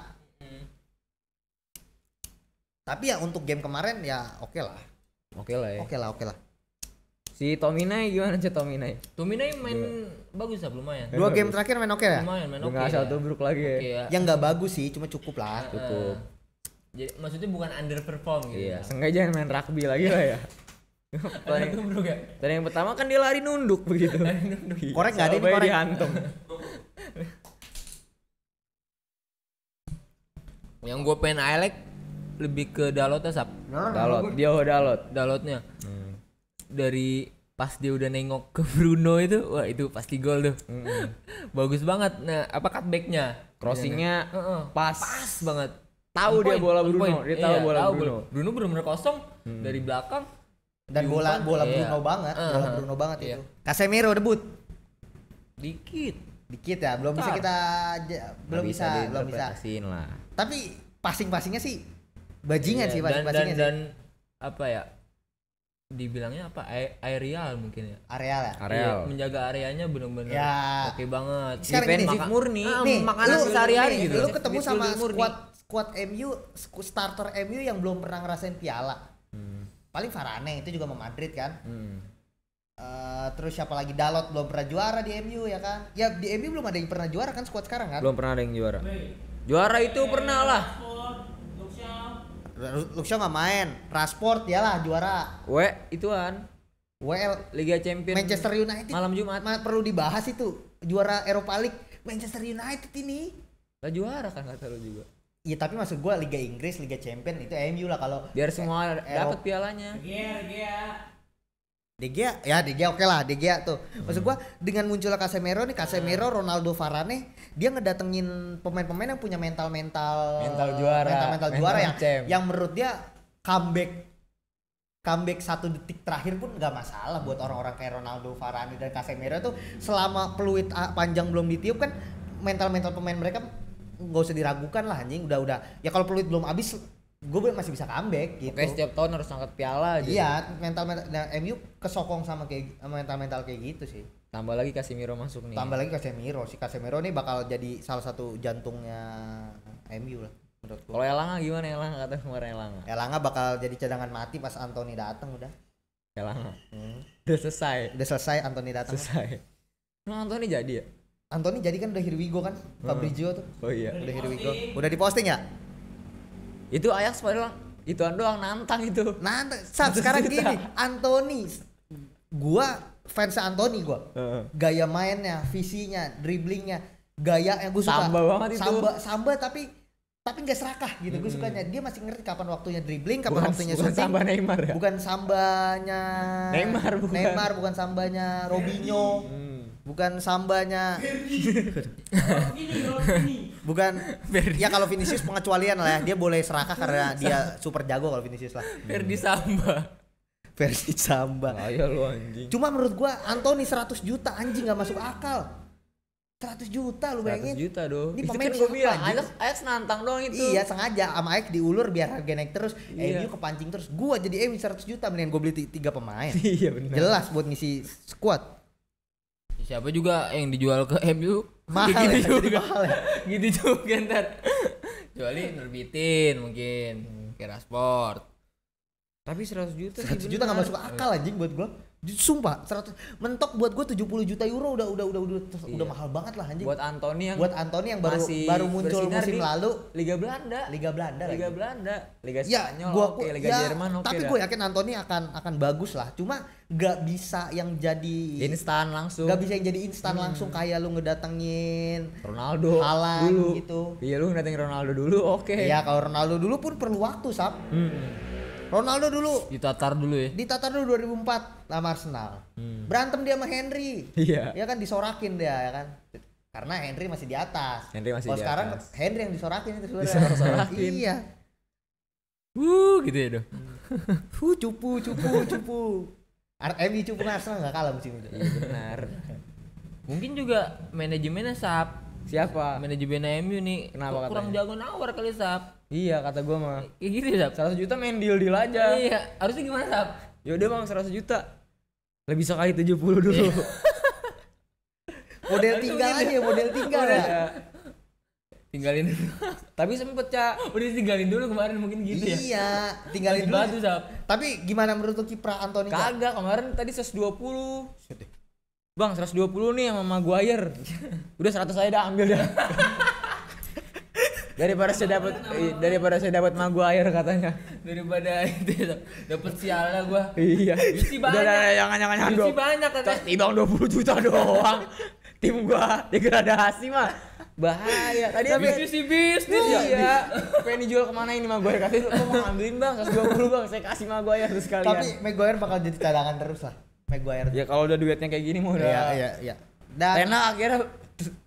Tapi ya untuk game kemarin ya oke lah. Oke lah ya. Oke lah. Si Tominay gimana, Cak, Tominay? Tuminay main bagus lah, lumayan. 2 game terakhir main oke ya? Lumayan main Udah oke. nggak asal ya. tubruk lagi ya. Oke ya. Yang nggak bagus sih, cuma cukup lah. Cukup. Jadi maksudnya bukan underperform gitu. Iya, sengaja jangan main rugby lagi lah ya. Ada tubruk ya? Tadi yang pertama kan dia lari nunduk begitu. Korek nggak ada ini, Sampai korek. dihantam. Yang gue pengen highlight lebih ke Dalotnya Sap. Dalot, Dalot. Dalotnya. Dari pas dia udah nengok ke Bruno itu, wah itu pasti gol tuh. Bagus banget. Nah, apa cutbacknya? Crossingnya Heeh. pas. Pas banget. Tahu On dia point, bola on Bruno, point. dia tahu Iya, bola tahu Bruno. Bruno bener-bener kosong dari belakang. Dan bola Bruno banget, bola Bruno banget Iya. itu. Casemiro debut. Dikit. Dikit ya, belum bisa kita belum bisa. diinterpretasiin lah. Tapi passing-passingnya sih bajingan Iya, sih dan passing-passingnya sih. dan apa ya? Dibilangnya apa? Aerial mungkin ya. Areal ya. Areal. Iya, menjaga areanya bener-bener Ya. oke banget. Sekarang gini, Defensif murni. Nih, makanan lu sehari-hari nih, gitu. Lu ketemu sama Midfielder murni. squad MU, starter MU yang belum pernah ngerasain piala. Paling Varane itu juga sama Madrid kan. Terus siapa lagi, Dalot belum pernah juara di MU ya kan. Ya di MU belum ada yang pernah juara kan squad sekarang kan. Belum pernah ada yang juara. Juara itu pernah lah. Luke Shaw nggak main, Rashford ya lah juara. Ituan WL Liga Champions Manchester United malam Jumat. perlu dibahas itu, juara Europa League Manchester United ini. Lah juara kan kata lu juga. Iya tapi maksud gua Liga Inggris, Liga Champion itu MU lah kalau Biar semua dapat pialanya. De Gea oke lah, De Gea tuh. Maksud gua dengan munculnya Casemiro nih, Ronaldo, Varane, dia ngedatengin pemain-pemain yang punya mental juara. mental juara yang menurut dia comeback 1 detik terakhir pun nggak masalah buat orang-orang kayak Ronaldo, Varane dan Casemiro tuh, selama peluit panjang belum ditiup kan mental pemain mereka nggak usah diragukan lah anjing, udah ya kalau peluit belum habis gue masih bisa comeback gitu. Oke, setiap tahun harus angkat piala aja. Iya, mental nah, MU kesokong sama kayak mental kayak gitu sih. Tambah lagi Casemiro masuk nih. Tambah lagi Casemiro. Si Casemiro nih bakal jadi salah satu jantungnya MU lah menurut gue. Kalau Elanga gimana Elanga, kata kemarin Elanga? Elanga bakal jadi cadangan mati pas Anthony datang udah. Elanga. Udah selesai. Udah selesai Anthony datang. Selesai. Nah, Anthony jadi ya? Anthony jadi kan udah here we go kan? Fabrizio tuh. Oh iya. Udah here we go. Udah diposting ya? Itu Ajax padahal ituan doang nantang itu. Nah, sekarang gini, Anthony, gua fans Anthony gua. Gaya mainnya, visinya, dribblingnya, gaya yang gua suka. Samba banget itu. Samba tapi nggak serakah gitu. Gue sukanya dia masih ngerti kapan waktunya dribbling, kapan waktunya bukan shooting. Samba Neymar ya? Bukan sambanya Neymar, bukan sambanya Robinho. Bukan sambanya bukan ya kalau Vinicius pengecualian lah ya, dia boleh serakah karena dia super jago kalau Vinicius lah. Ferdi Samba. Versi samba. Ayo lu anjing. Cuma menurut gua Anthony 100 juta anjing nggak masuk akal. 100 juta lu 100 bayangin. juta dong. Ini Itu pemain kan gue siapa, bilang anjing? Ajax nantang doang itu. Iya sengaja sama Ajax diulur biar harga naik terus. Iya. MU kepancing terus. Gua jadi MU 100 juta mendingan gua beli 3 pemain. Iya benar. Jelas buat ngisi squad. Siapa juga yang dijual ke MU Mahal gitu ya, jadi juga. mahal ya. Gitu juga ntar. Kecuali nerbitin mungkin kira sport. Tapi 100 juta 100 juta nggak masuk akal anjing buat gua. Sumpah 100 mentok buat gua 70 juta euro udah mahal banget lah anjing. Buat Anthony yang masih baru muncul bersinar musim di lalu Liga Belanda. Liga Belanda Liga ya, Spanyol, gua Liga ya, Jerman oke. tapi gue yakin Anthony akan bagus lah. Cuma nggak bisa yang jadi instan langsung. nggak bisa yang jadi instan langsung kayak lu ngedatengin Ronaldo Haaland dulu gitu. Iya lu ngedatengin Ronaldo dulu oke. Ya kalau Ronaldo dulu pun perlu waktu Sap. Ronaldo dulu Ditatar dulu ya. ditatar dulu 2004 sama Arsenal. Berantem dia sama Henry. Iya. Ya kan disorakin dia ya kan. Karena Henry masih di atas. Henry masih Kalau di sekarang atas. Henry yang disorakin itu sebenarnya. Disorak-sorakin. Iya. Gitu ya doh. Cupu. MU cupu Arsenal enggak kalah musim itu. Iya benar. Mungkin juga manajemennya Sap. Siapa? Manajemen MU nih Kenapa kurang katanya? jago nawar kali Sap. Iya kata gua mah. Kayak gitu ya Sap. 100 juta main deal aja. Iya, harusnya gimana Sap? Yaudah bang 100 juta. Lebih sekali 70 dulu. Model tinggal aja, model tinggal ya. Tinggalin dulu. Tapi sempet Cak. Udah tinggalin dulu kemarin mungkin gitu ya. Iya, tinggalin dulu. Batu Sap. Tapi gimana menurut lu kiprah Anthony? Cak? Kagak kemarin tadi 120. Bang 120 nih sama Maguire. Udah 100 aja dah ambil dah. daripada saya dapat Maguire katanya. Daripada itu ya, Sap. Dapat sialnya gua. Iya. Isi banyak. Udah jangan Isi banyak katanya. Tibang 20 juta doang. Tim gua degradasi mah. Bahaya. Tadi Tapi bisnis ya. Iya. Pengen dijual kemana ini Maguire? Katanya lu mau ngambilin bang 120 bang. Saya kasih Maguire terus sekalian. Tapi Maguire bakal jadi cadangan terus lah. Maguire. Ya kalau udah duitnya kayak gini mau udah. Iya. Dan Tena akhirnya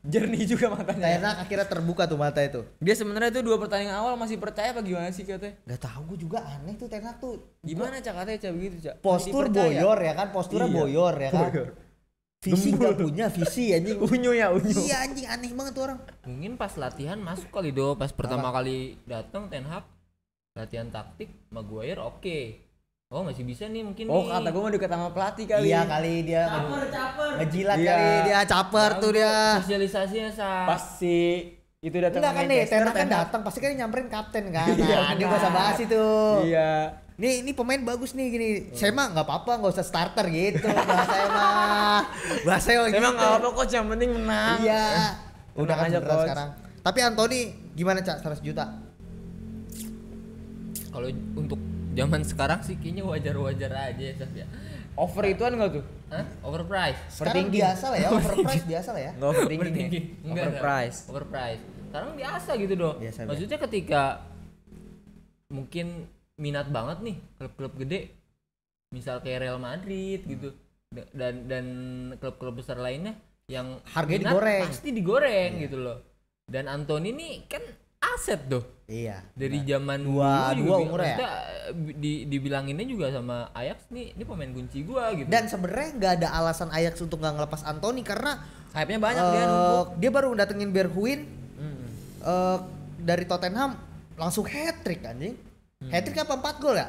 jernih juga matanya. Tena akhirnya terbuka tuh mata itu. Dia sebenarnya tuh 2 pertandingan awal masih percaya apa gimana sih katanya? Gak tahu gue juga aneh tuh Tena tuh. Gimana Cak katanya Cak begitu Cak? Postur Masih dipercaya. boyor ya kan, posturnya Iya. boyor ya kan. Boyor. Visi Gembul. gak punya visi anjing. Unyu. Iya anjing aneh banget tuh orang. Mungkin pas latihan masuk kali do, pas pertama kali datang Ten Hag latihan taktik Maguire oke. Oh masih bisa nih mungkin Oh nih. kata gue mau deket sama pelatih kali. Iya kali dia ngejilat Iya. kali dia caper tuh dia. Sosialisasinya Sap. Pas si itu datang Enggak ke kan nih, Manchester, Tena kan Ten Hag. datang pasti kan nyamperin kapten kan. Iya, Nah, dia benar. bahasa basi tuh. Iya. Ini pemain bagus nih gini. Saya mah enggak apa-apa, enggak usah starter gitu. Bahasa mah. Bahasa Emang gitu. enggak apa coach yang penting menang. Iya. Udah Tenang kan aja, beneran Coach. sekarang. Tapi Anthony gimana Cak 100 juta? Kalau untuk zaman sekarang sih kayaknya wajar-wajar aja ya Sap ya. Over ituan enggak tuh? Hah? Overprice. Sekarang Overthinking. biasa lah ya, overprice biasa lah ya. Enggak overthinking ya. Overthinking. Enggak, Overprice. Sap. Overprice. Sekarang biasa gitu doh. Biasa, Maksudnya ketika mungkin minat banget nih klub-klub gede, misal kayak Real Madrid gitu, dan klub-klub besar lainnya yang Harganya minat digoreng. pasti digoreng gitu loh. Dan Anthony ini kan aset doh. Iya. Dari zaman Dua dulu juga umurnya ya? maksudnya, dibilanginnya juga sama Ajax nih, ini pemain kunci gua gitu. Dan sebenarnya nggak ada alasan Ajax untuk nggak ngelepas Anthony karena Hype-nya banyak dia numpuk. dia baru datengin Bergwijn dari Tottenham langsung hat trick anjing. Hat-trick apa 4 gol ya?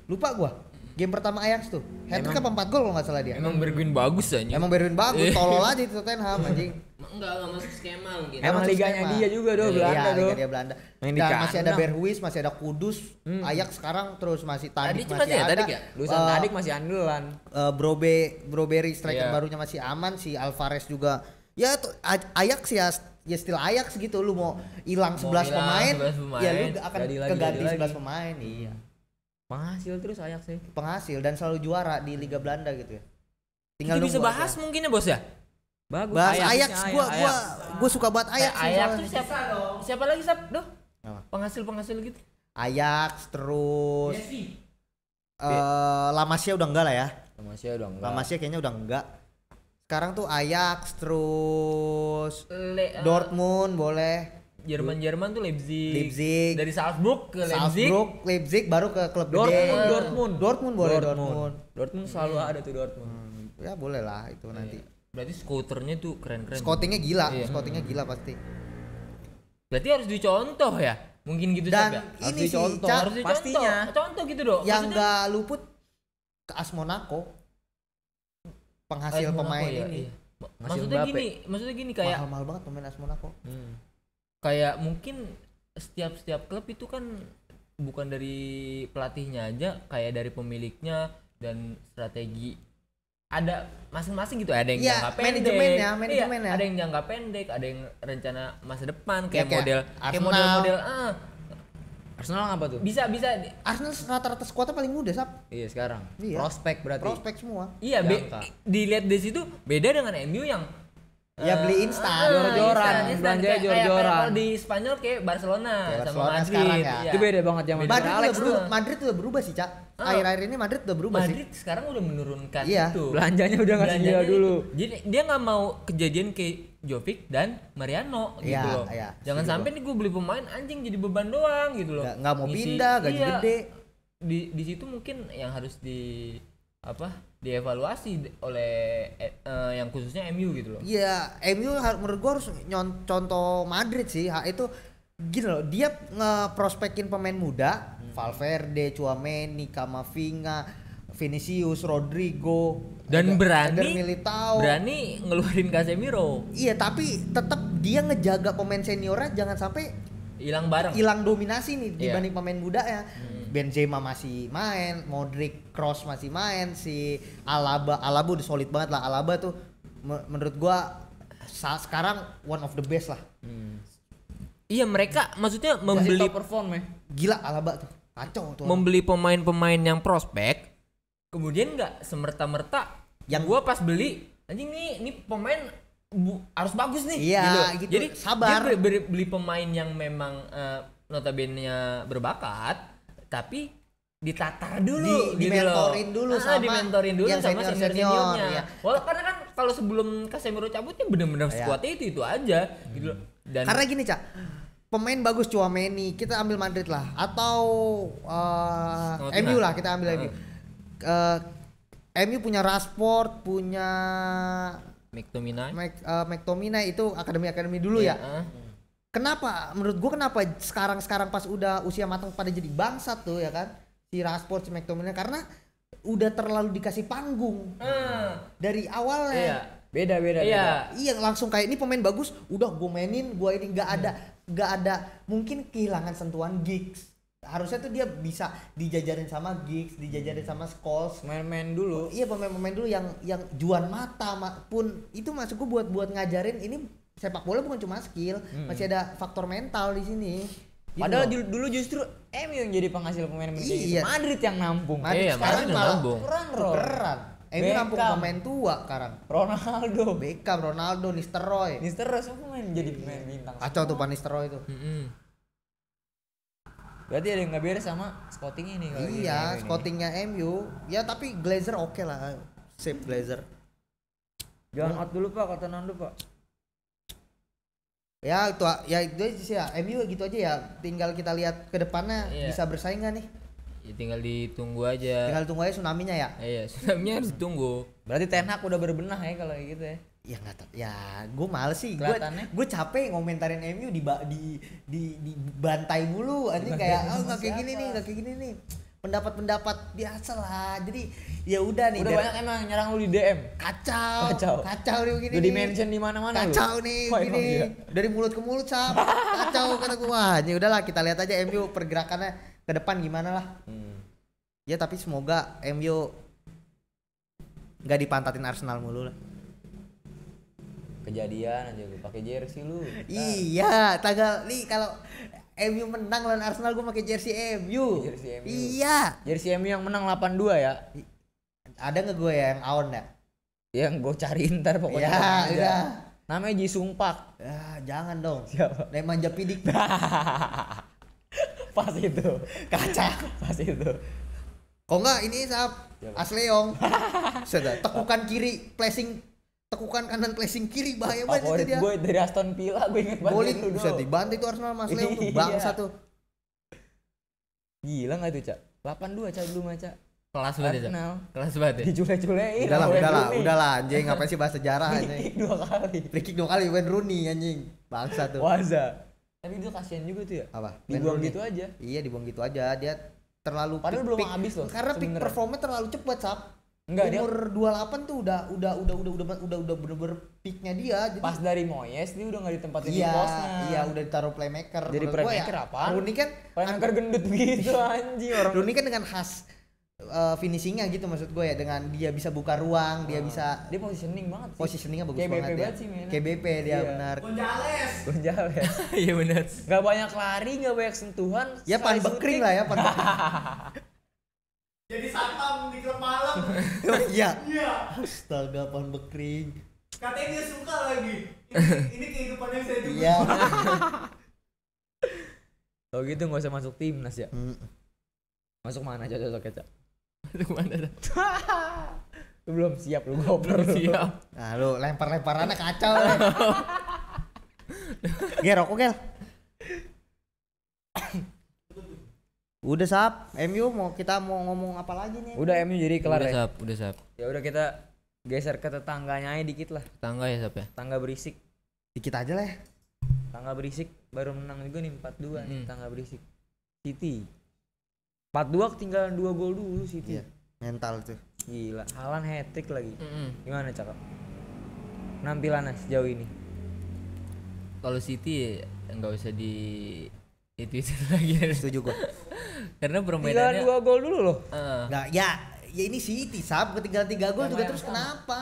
Lupa gua. Game pertama Ajax tuh. Hat-trick apa 4 gol kalau enggak salah dia. Emang Bergwijn bagus aja. Emang Bergwijn bagus, tolol aja itu Tottenham anjing. Enggak masuk skema mungkin. Emang masuk liganya skema. dia juga doh, Belanda Iya, doh. liga dia Belanda. Main di Dan masih ada kandang. Berhuis, masih ada Kudus, Ajax sekarang terus masih Tadic Tadic masih masih ya, ada. Tadic ya? Dusan Tadic masih andalan. Brobery striker Iya. barunya masih aman, si Alvarez juga. Ya Ajax ya still Ajax gitu, lu mau hilang 11 hilang pemain, 11 pemain, ya lu akan jadi lagi, keganti jadi 11 lagi. pemain. Iya. Penghasil terus Ajax sih. Penghasil dan selalu juara di Liga Belanda gitu ya. Kita bisa nunggu bahas aja. mungkin ya bos ya. Bagus. Bahas Ajax, Ajax, gua suka banget Ajax. sih Ajax soalnya. tuh siapa lagi Sap? Doh. Apa? Penghasil gitu. Ajax terus La Masia udah enggak lah ya. Masih udah enggak. La Masia kayaknya udah enggak. Sekarang tuh Ajax terus Dortmund boleh. Jerman tuh Leipzig. Dari Salzburg ke Leipzig. Salzburg, Leipzig baru ke klub gede. Dortmund boleh Dortmund. Dortmund. Dortmund selalu ada tuh Dortmund. Ya boleh lah itu nanti. Berarti scouternya tuh keren-keren. Scoutingnya gila, Iya. scoutingnya gila pasti. Berarti harus dicontoh ya. Mungkin gitu Dan Sap ya. Harus ini sih dicontoh. Ca, Harus dicontoh. pastinya. Contoh gitu dong. yang Maksudnya- nggak luput ke AS Monaco penghasil Monaco, pemain iya, ini. iya. Masih Maksudnya gini kayak Mahal-mahal banget pemain AS Monaco. kayak mungkin setiap klub itu kan bukan dari pelatihnya aja, kayak dari pemiliknya dan strategi ada masing-masing gitu. Ada yang Iya, jangka pendek, manajemennya. Iya, ada yang jangka pendek, ada yang rencana masa depan kayak kayak model Arsenal. Arsenal apa tuh? bisa Arsenal rata-rata skuadnya paling muda, Sap. Iya sekarang. Iya. Prospek berarti. Prospek semua. iya Jangka. dilihat di situ beda dengan MU yang Ya beli instan. Jor-joran, belanjanya jor-joran. Kalau di Spanyol kayak Barcelona Kayak sama Barcelona Madrid. sekarang ya. Iya. Itu beda banget zaman Madrid Alex udah berubah, tuh. Madrid udah berubah sih, Cak. Akhir-akhir ini Madrid udah berubah Madrid sih. sekarang udah menurunkan Iya. itu. Belanjanya udah nggak Belanjanya sedia dulu. itu. Jadi dia nggak mau kejadian kayak Jovic dan Mariano gitu Iya, loh. iya, Jangan setuju sampai nih gue beli pemain anjing jadi beban doang gitu loh. Nggak mau pindah, gaji iya. gede. Di situ mungkin yang harus dievaluasi oleh yang khususnya MU gitu loh. Iya, MU menurut gua harus contoh Madrid sih. Itu gini loh, dia ngeprospekin pemain muda, Valverde, Tchouaméni, Camavinga, Vinicius, Rodrigo, Dan Eder Militao. berani ngeluarin Casemiro, Iya, tapi tetap dia ngejaga pemain seniornya jangan sampai hilang bareng. hilang dominasi nih Iya. dibanding pemain muda ya. Benzema masih main, Modric, Kroos masih main, si Alaba udah solid banget lah. Alaba tuh menurut gua sekarang one of the best lah. Iya, mereka maksudnya Masih membeli top perform ya. Gila Alaba tuh. Kacau tuh. membeli pemain-pemain yang prospek, kemudian nggak semerta-merta yang gua pas beli anjing nih pemain harus bagus nih. Iya, gitu. Jadi Sabar. dia beli pemain yang memang notabene berbakat, tapi ditatar dulu gitu dimentorin loh. dulu sama dimentorin dulu yang sama senior-senior, senior-seniornya. iya. Walau karena kan kalau sebelum Casemiro cabut ya benar-benar Iya. skuadnya itu aja gitu loh. Dan Karena gini, Cak. Pemain bagus Tchouaméni, kita ambil Madrid lah atau MU lah, kita ambil MU. MU punya Rashford, punya McTominay. McTominay itu akademi dulu ya. Heeh. Kenapa? Menurut gua kenapa sekarang pas udah usia matang pada jadi bangsat tuh ya kan? Si Rashford, si McTominay karena udah terlalu dikasih panggung dari awalnya. Iya. Beda. Iya. Iya langsung kayak ini pemain bagus, udah gue mainin, gue ini nggak ada mungkin kehilangan sentuhan Giggs. Harusnya tuh dia bisa dijajarin sama Giggs, dijajarin sama Scholes. Main-main dulu. Iya pemain-pemain dulu yang juan mata pun itu masuk gue buat ngajarin ini sepak bola bukan cuma skill, masih ada faktor mental di sini. Gitu Padahal loh. dulu justru MU yang jadi penghasil pemain muda itu. Iya. Madrid yang nampung. Madrid Iya, sekarang Madrid malah nambung. tukeran. MU nampung Beckham. pemain tua sekarang. Ronaldo. Beckham, Ronaldo, Nistelrooy. Nistelrooy semua main jadi pemain bintang. Kacau tuh Pak Nistelrooy itu. Berarti ada yang nggak beres sama scouting ini. kalau Iya, ini, ini. scoutingnya MU. Ya tapi Glazer oke lah. Sip Glazer. Jangan out dulu Pak, kata Nando Pak. Ya itu aja sih ya. MU gitu aja ya. Tinggal kita lihat ke depannya Iya. bisa bersaing nggak nih. Ya tinggal ditunggu aja. Tinggal tunggu aja tsunami-nya ya. Iya, tsunami harus ditunggu. Berarti Ten Hag udah berbenah ya kalau kayak gitu ya. Ya nggak tahu. Ya gue males sih. Kelihatannya. Gue capek ngomentarin MU dibantai mulu. Anjing kayak nggak kayak gini nih, nggak kayak gini nih. Pendapat-pendapat biasa lah. Jadi ya udah nih. Udah banyak emang nyerang lu di DM. Kacau nih begini. Udah di-mention di mana-mana lu. Kacau nih Wah, gini. emang iya. Dari mulut ke mulut Cap. Kacau kata gua. Ya udahlah kita lihat aja MU pergerakannya ke depan gimana lah. Ya tapi semoga MU nggak dipantatin Arsenal mulu lah. Kejadian aja lu pakai jersey lu. Iya, tanggal nih kalau MU menang lawan Arsenal gue pakai jersey MU. Jersey MU. Iya. Jersey MU yang menang 8-2 ya. Ada nggak gue yang aon ya? Yang gue cariin ntar pokoknya. Ya, udah. Namanya Ji Sungpak. Ya, jangan dong. Siapa? Neman Japidik. Pas itu. Kaca. Pas itu. Kok enggak ini Sap? Asleong. Sudah, tekukan kiri, flashing, tekukan kanan, flashing kiri, bahaya banget itu Favorit dia. gue dari Aston Villa, gue inget banget. Golin dulu. bisa dibantai tuh Arsenal Mas Leong tuh Iya. bangsa tuh. Gila enggak tuh, Cak? 8-2 Cak dulu mah, Cak. Kelas banget ya. Arsenal. Kelas banget ya. Dicule-culein. Udahlah anjing, ngapain sih bahas sejarah anjing. 2 kali. Free kick 2 kali Wayne Rooney anjing. Bangsa tuh. Waza. Tapi itu kasihan juga tuh ya. Apa? Dibuang Wayne Rooney. gitu aja. Iya, dibuang gitu aja. Dia terlalu Padahal belum habis loh, karena peak sebenernya. performnya terlalu cepat Sap. Enggak, dia umur 28 tuh udah bener-bener peaknya dia. Jadi pas dari Moyes dia udah enggak ditempatin di iya, posnya. iya udah ditaruh playmaker. Jadi Menurut gua playmaker apaan? Rooney kan Playmaker gendut gitu anjing orang. Rooney kan dengan khas finishingnya gitu maksud gue ya, dengan dia bisa buka ruang, dia bisa Dia positioning banget sih. positioningnya bagus KBP banget ya. banget sih mainnya. KBP dia Iya. benar. Gonzales. Iya benar. Enggak banyak lari, enggak banyak sentuhan. Ya pan sekali bekring syuting. lah ya pan bekring. Jadi satpam di klub malam. Iya. Iya. Astaga pan bekring. Katanya dia suka lagi. Ini kehidupan yang saya juga. Iya. Kalau gitu enggak usah masuk timnas ya. Hmm. Masuk mana aja cocok-cocok. Itu mana dah? Lu belum siap lu goper. Belum siap. Nah lu lempar-lemparannya kacau lah. Gel rokok Gel. Udah Sap, MU kita mau ngomong apa lagi nih? Udah MU jadi kelar Udah ya. sap, udah sap. Ya udah kita geser ke tetangganya aja dikit lah. Tangga ya sap ya. Tangga berisik. Dikit aja lah ya. Tangga berisik baru menang juga nih 4-2 nih tangga berisik. City. 4-2 ketinggalan 2 gol dulu City. Iya, mental tuh. Gila, Haaland hat-trick lagi. Mm-mm. Gimana cakap? Penampilannya sejauh ini. Kalau City nggak usah di itu lagi. Setuju gua. Karena Ketinggalan permainannya 2 gol dulu loh. Nggak, ya ini City Sap, ketinggalan 3 gol Sama juga yang terus sama. kenapa?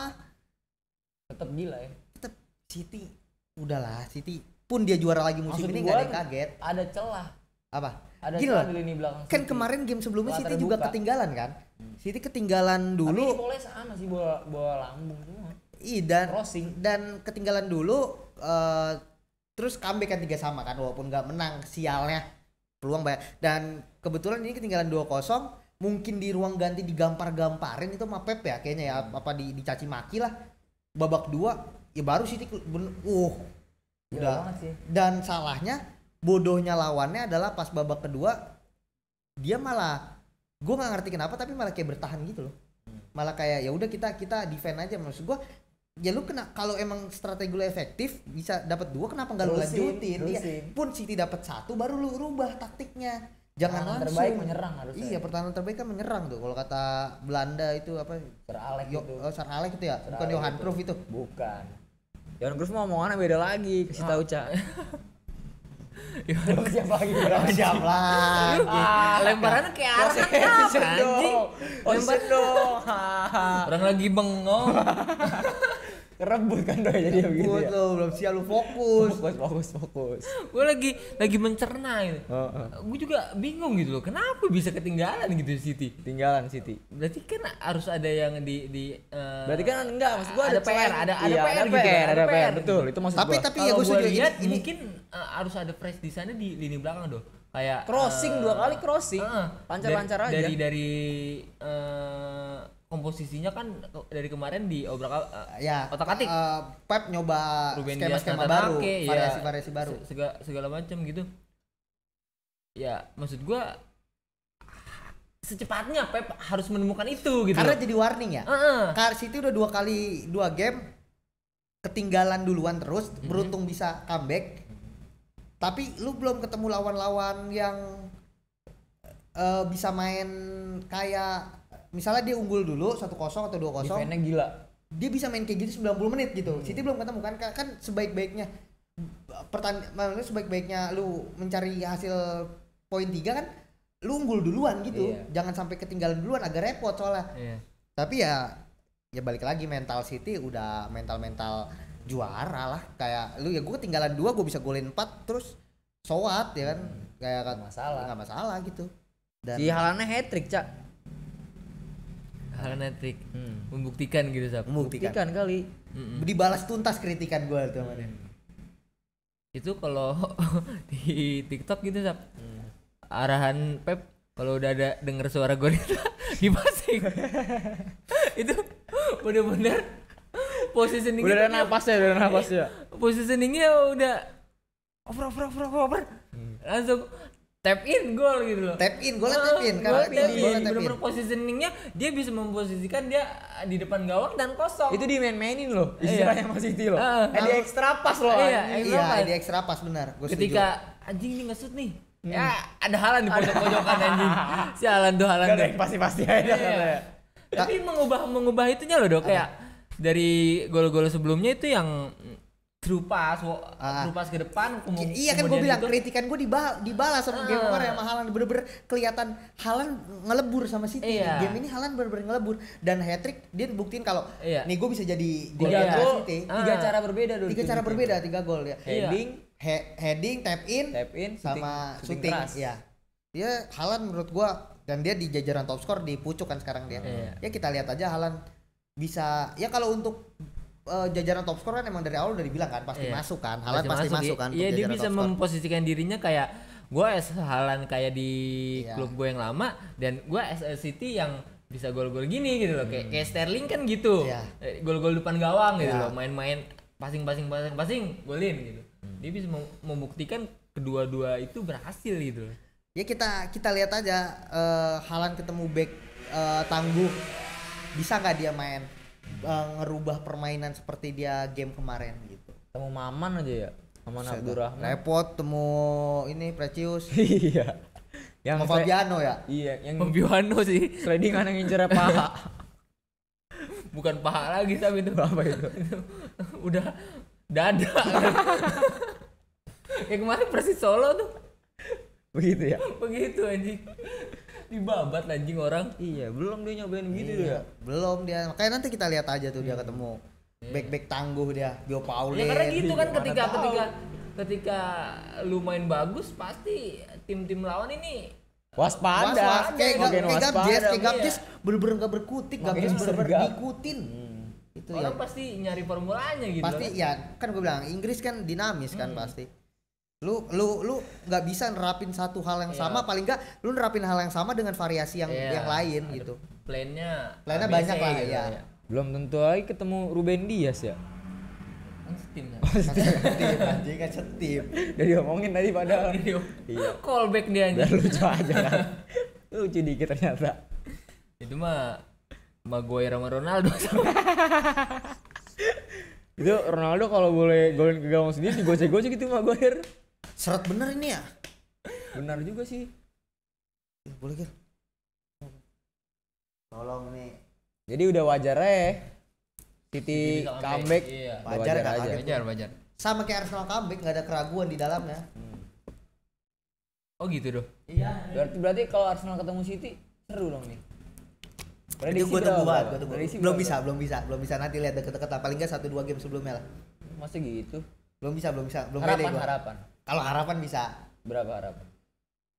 Tetap gila ya. Tetap City. Udahlah, City pun dia juara lagi musim Maksud ini gua nggak ada yang kaget. Ada celah. Apa? Ada Gini celah loh, di lini belakang. kan City. kemarin game sebelumnya Bola City juga terbuka. ketinggalan kan? City ketinggalan Tapi dulu. ini boleh sama sih bola lambung semua. Dan Crossing. dan ketinggalan dulu terus comeback kan 3-3 kan walaupun nggak menang sialnya peluang banyak, dan kebetulan ini ketinggalan 2-0 mungkin di ruang ganti digampar-gamparin itu sama Pep ya kayaknya ya, apa dicaci maki lah. Babak 2 ya baru City Gila udah. banget sih. Dan salahnya bodohnya lawannya adalah pas babak kedua dia malah, gue nggak ngerti kenapa tapi malah kayak bertahan gitu loh, malah kayak ya udah kita defend aja. Maksud gue ya lu kena, kalau emang strategi lu efektif bisa dapat 2 kenapa nggak lu Terusin, lanjutin? Iya. terusin. Pun City dapat 1 baru lu rubah taktiknya, jangan Pertahanan langsung terbaik menyerang harusnya. Iya, pertahanan terbaik kan menyerang tuh kalau kata Belanda itu apa, Sir Alex itu. Sir Alex itu ya, Sir bukan Alex Johan itu. Cruyff itu. Bukan. Johan Cruyff mau omongannya beda lagi, kasih tahu Cak. Siapa lagi? Siap lah. Lemparannya kayak arah Position anjing. dong. Position dong. Orang lagi bengong. Kerebut kan doi jadi begitu Fokus ya. lo, belum siap lu fokus. Fokus. Gue lagi mencerna gitu. Heeh. Gue juga bingung gitu loh. Kenapa bisa ketinggalan gitu City? Tinggalan City. Berarti kan harus ada yang di Berarti kan enggak, maksud gua ada ada PR, celah. ada Iya, PR gitu, ada PR, PR betul. gitu. Itu maksud Tapi gua. tapi ya Kalau gue gue setuju lihat ini mungkin harus ada press di sana di lini belakang doh. Kayak crossing 2 kali crossing. Heeh. Lancar-lancar aja. Dari komposisinya kan dari kemarin di obrak ya otak-atik. Pep nyoba Ruben Dias, skema-skema Nathan baru, Ake, ya, variasi-variasi baru. segala macam gitu. Ya maksud gua secepatnya Pep harus menemukan itu gitu. Karena loh. jadi warning ya. Heeh. City udah 2 game ketinggalan duluan terus, beruntung bisa comeback. Tapi lu belum ketemu lawan-lawan yang bisa main kayak misalnya dia unggul dulu 1-0 atau 2-0. Defense-nya gila. Dia bisa main kayak gitu 90 menit gitu. City belum ketemu kan sebaik-baiknya sebaik-baiknya lu mencari hasil poin 3 kan lu unggul duluan gitu. Iya. Jangan sampai ketinggalan duluan, agak repot soalnya. Iya. Tapi ya balik lagi mental City udah mental juara lah. Kayak lu ya gue ketinggalan 2 gue bisa golin 4 terus so what ya kan. Kayak Nggak masalah gitu. Dan Si Haalandnya hat-trick, Cak. Haaland hat-trick. Membuktikan gitu, Sap. Buktikan kali. dibalas tuntas kritikan gue tuh sama dia. Itu kalau di TikTok gitu, Sap. Arahan Pep kalau udah ada denger suara gol itu dipasing. Itu bener-bener positioning Udah ada napasnya, positioningnya udah over. Langsung tap in gol gitu loh. Tap in, golnya tap in karena Golnya tap in. golnya tap in. Bener-bener positioningnya dia bisa memposisikan dia di depan gawang dan kosong. Itu dimain-mainin loh, istilahnya Mas City loh. Di Lalu- extra pass loh. Iya, anjing. Iya, Kenapa? di extra pass benar. Gua Ketika anjing ini nge-shoot nih. Ya, ada Haaland di pojok-pojokan anjing. Si Haaland tuh. Gak ada yang pasti-pasti aja Iya. katanya. Tapi mengubah itunya loh, Dok. Kayak dari gol-gol sebelumnya itu yang true pass ke depan. Iya kan gue kemudian bilang itu- kritikan gue dibalas sama game kemarin sama Haaland, bener-bener kelihatan Haaland ngelebur sama City. Iya. Game ini Haaland bener-bener ngelebur dan hat-trick dia buktiin kalau Iya. nih gue bisa jadi gol Tiga dari gol. City. Tiga cara berbeda dulu. 3 cara berbeda, 3 gol ya. Heading, Heading, tap in shooting sama shooting. keras. Iya. Dia Haaland menurut gua dan dia di jajaran top skor di pucuk kan sekarang dia. Iya. Ya kita lihat aja Haaland bisa ya kalau untuk jajaran top skor kan emang dari awal udah dibilang kan pasti Iya. masuk kan. Haaland pasti masuk kan. Iya, untuk dia jajaran bisa top skor. memposisikan dirinya kayak gue Haaland kayak di Iya. klub gue yang lama dan gue City yang bisa gol-gol gini gitu loh. Kayak Sterling kan gitu. Iya. Gol-gol depan gawang gitu Iya. loh. Main-main passing golin gitu. Dia bisa membuktikan kedua-dua itu berhasil gitu loh. Ya kita lihat aja Haaland ketemu back tangguh bisa nggak dia main ngerubah permainan seperti dia game kemarin gitu. Temu Maman aja ya. Maman Abdurrahman. Repot temu ini Precious Iya. Yang sama Fabiano ya. Iya, yang Fabiano sih slidingan yang ngincer paha. bukan paha lagi tapi itu Apa itu? udah dada. Kayak kemarin Persis Solo tuh Begitu ya? begitu anjing. Dibabat anjing orang. Iya, belum dia nyobain gitu Iya, ya. belum dia. Makanya nanti kita lihat aja tuh dia ketemu back tangguh dia, Bio Paul. Ya karena gitu kan Mana tahu. ketika lu main bagus pasti tim-tim lawan ini Waspada. Kayak waspada. Gabjes bener-bener gak berkutik, Makin Gabjes bener-bener sergap. diikutin. Itu ya. orang pasti nyari formulanya gitu. Pasti kan. ya kan gue bilang Inggris kan dinamis kan pasti. Lu nggak bisa nerapin satu hal yang sama, paling nggak lu nerapin hal yang sama dengan variasi yang Iya, lain ada gitu. Plannya Plannya ABC banyak lah, gitu ya. Belum tentu lagi ketemu Ruben Dias ya. Kan setim kan. Setim anjing kan setim. Udah diomongin tadi padahal. Iya. Callback dia Biar anjing. lucu aja kan. Lucu dikit ternyata. Itu mah Maguire sama Ronaldo. Itu Ronaldo kalau boleh golin ke gawang sendiri digocek-gocek gitu Maguire. Seret bener ini ya. Benar juga sih. Boleh kan? Tolong nih. Jadi udah wajar ya. City Bisa comeback. Iya. Udah Wajar nggak aja. kaget? Wajar. Sama kayak Arsenal comeback nggak ada keraguan di dalamnya. Oh gitu doh. Iya. Berarti kalau Arsenal ketemu City seru dong nih. Itu gue tunggu berapa? banget, Prediksi belum berapa? bisa nanti lihat deket-deket lah paling nggak 1-2 game sebelumnya lah. Masa gitu? Belum bisa belum Harapan pede gua. harapan. Kalau harapan bisa Berapa harapan?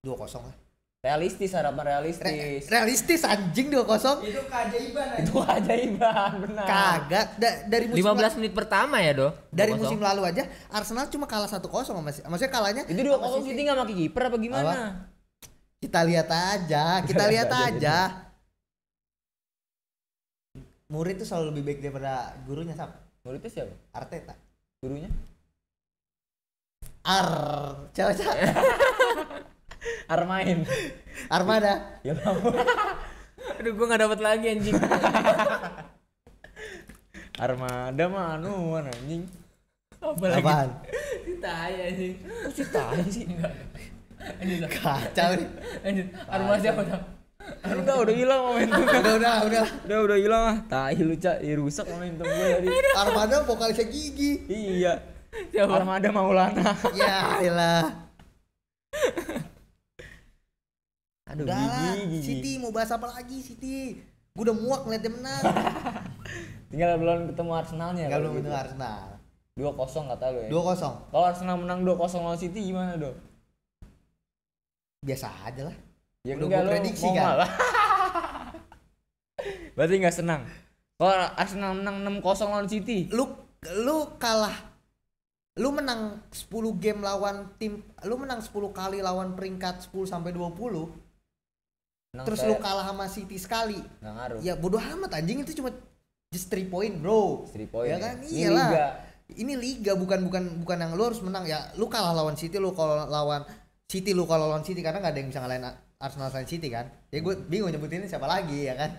2-0 lah. Realistis harapan realistis. Realistis anjing 2-0. Itu keajaiban aja. Itu keajaiban benar. Kagak dari musim 15 menit pertama ya doh. dari 2-0. musim lalu aja Arsenal cuma kalah 1-0 sama maksudnya kalahnya Itu 2-0 City nggak pakai kiper apa gimana? Apa? Kita lihat aja. Murid tuh selalu lebih baik daripada gurunya Sap. Muridnya siapa? Arteta. Gurunya? Coba. Armain. Armada. Ya mau. Aduh gua nggak dapat lagi anjing. Armada mah anuan anjing. Apaan? Ditanya anjing. Kok sih tai sih? Kacau nih. Armada siapa dah? Udah hilang momentumnya. Udah. Udah hilang ah. Tai lu Cak, rusak momentum gue tadi. Armada vokalisnya Gigi. Iya. Siapa? Armada Maulana. Ya elah. Aduh, Udah lah, gigi. City mau bahas apa lagi City? Gue udah muak ngeliat dia menang. Tinggal belum ketemu Arsenalnya. Enggak kalau belum itu gitu. Arsenal. 2-0 kata lu ya. 2-0. Kalau Arsenal menang 2-0 lawan City gimana, Do? Biasa aja lah. Ya Udah enggak gua lu prediksi mau kan. ngalah. Berarti enggak senang. Kalau Arsenal menang 6-0 lawan City, Lu kalah. Lu menang 10 game lawan tim, lu menang 10 kali lawan peringkat 10 sampai 20. menang Terus lu kalah sama City sekali. enggak ngaruh. Ya bodoh amat anjing, itu cuma just 3 point, bro. 3 point. Ya kan? Ini Iyalah. liga. Ini liga bukan yang lu harus menang ya. Lu kalah lawan City, lu kalau lawan City karena nggak ada yang bisa ngalahin Arsenal sama City kan. Ya gue bingung nyebutinnya siapa lagi ya kan.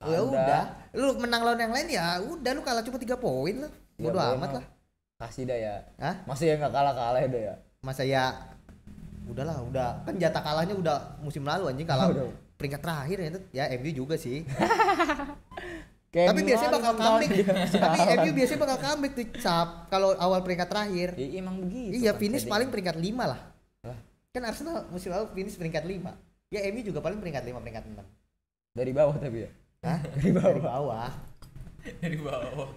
Ya udah, lu menang lawan yang lain ya udah, lu kalah cuma 3 poin lah. Bodoh amat lah. Kasih dah ya. Hah? Masih ya enggak kalah-kalah ya, ya. Masa ya udahlah, udah kan jatah kalahnya udah musim lalu anjing, kalah Udah. peringkat terakhir ya itu. Ya MU juga sih. Kayak Tapi gimana biasanya bakal tahun comeback. dia? Tapi MU biasanya bakal comeback tuh Cap kalau awal peringkat terakhir. Ya, emang begitu. Iya, kan. finish Jadi- paling peringkat 5 lah. Lah. Kan Arsenal musim lalu finish peringkat 5. Ya MU juga paling peringkat 5, peringkat 6. dari bawah tapi ya. Hah? Dari bawah. Dari bawah. Dari bawah.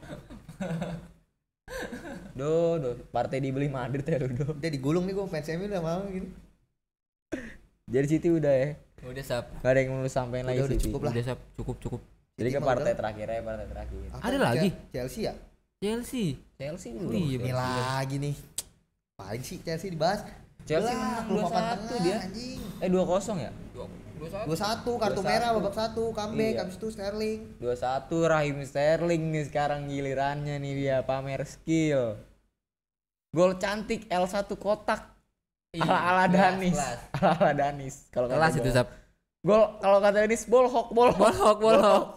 Do, partai dibeli Madrid ya, Do. Udah digulung nih gue fans MU udah mau gini. Jadi City udah ya. Udah Sap. Gak ada yang mau lu sampein lagi Udah City. cukup lah. Udah Sap, cukup. Jadi City ke mah partai udah. terakhir ya, partai terakhir. Apa Ada nih, lagi? Chelsea ya? Chelsea. Chelsea Oh dulu. iya, Ini lagi nih. Paling sih Chelsea dibahas. Chelsea Belah, menang belum papan 2-1 tengah, dia. Anjing. 2-0 ya? 2-1 kartu 2-1. merah babak 1 comeback, Iya. habis itu Sterling. 2-1 Raheem Sterling nih sekarang gilirannya nih, dia pamer skill. Gol cantik L1 kotak. Ala-ala Danis. Ala-ala Danis. Kalau kata Kelas gua. itu Sap. Gol kalau kata Danis bolhok. Bolhok.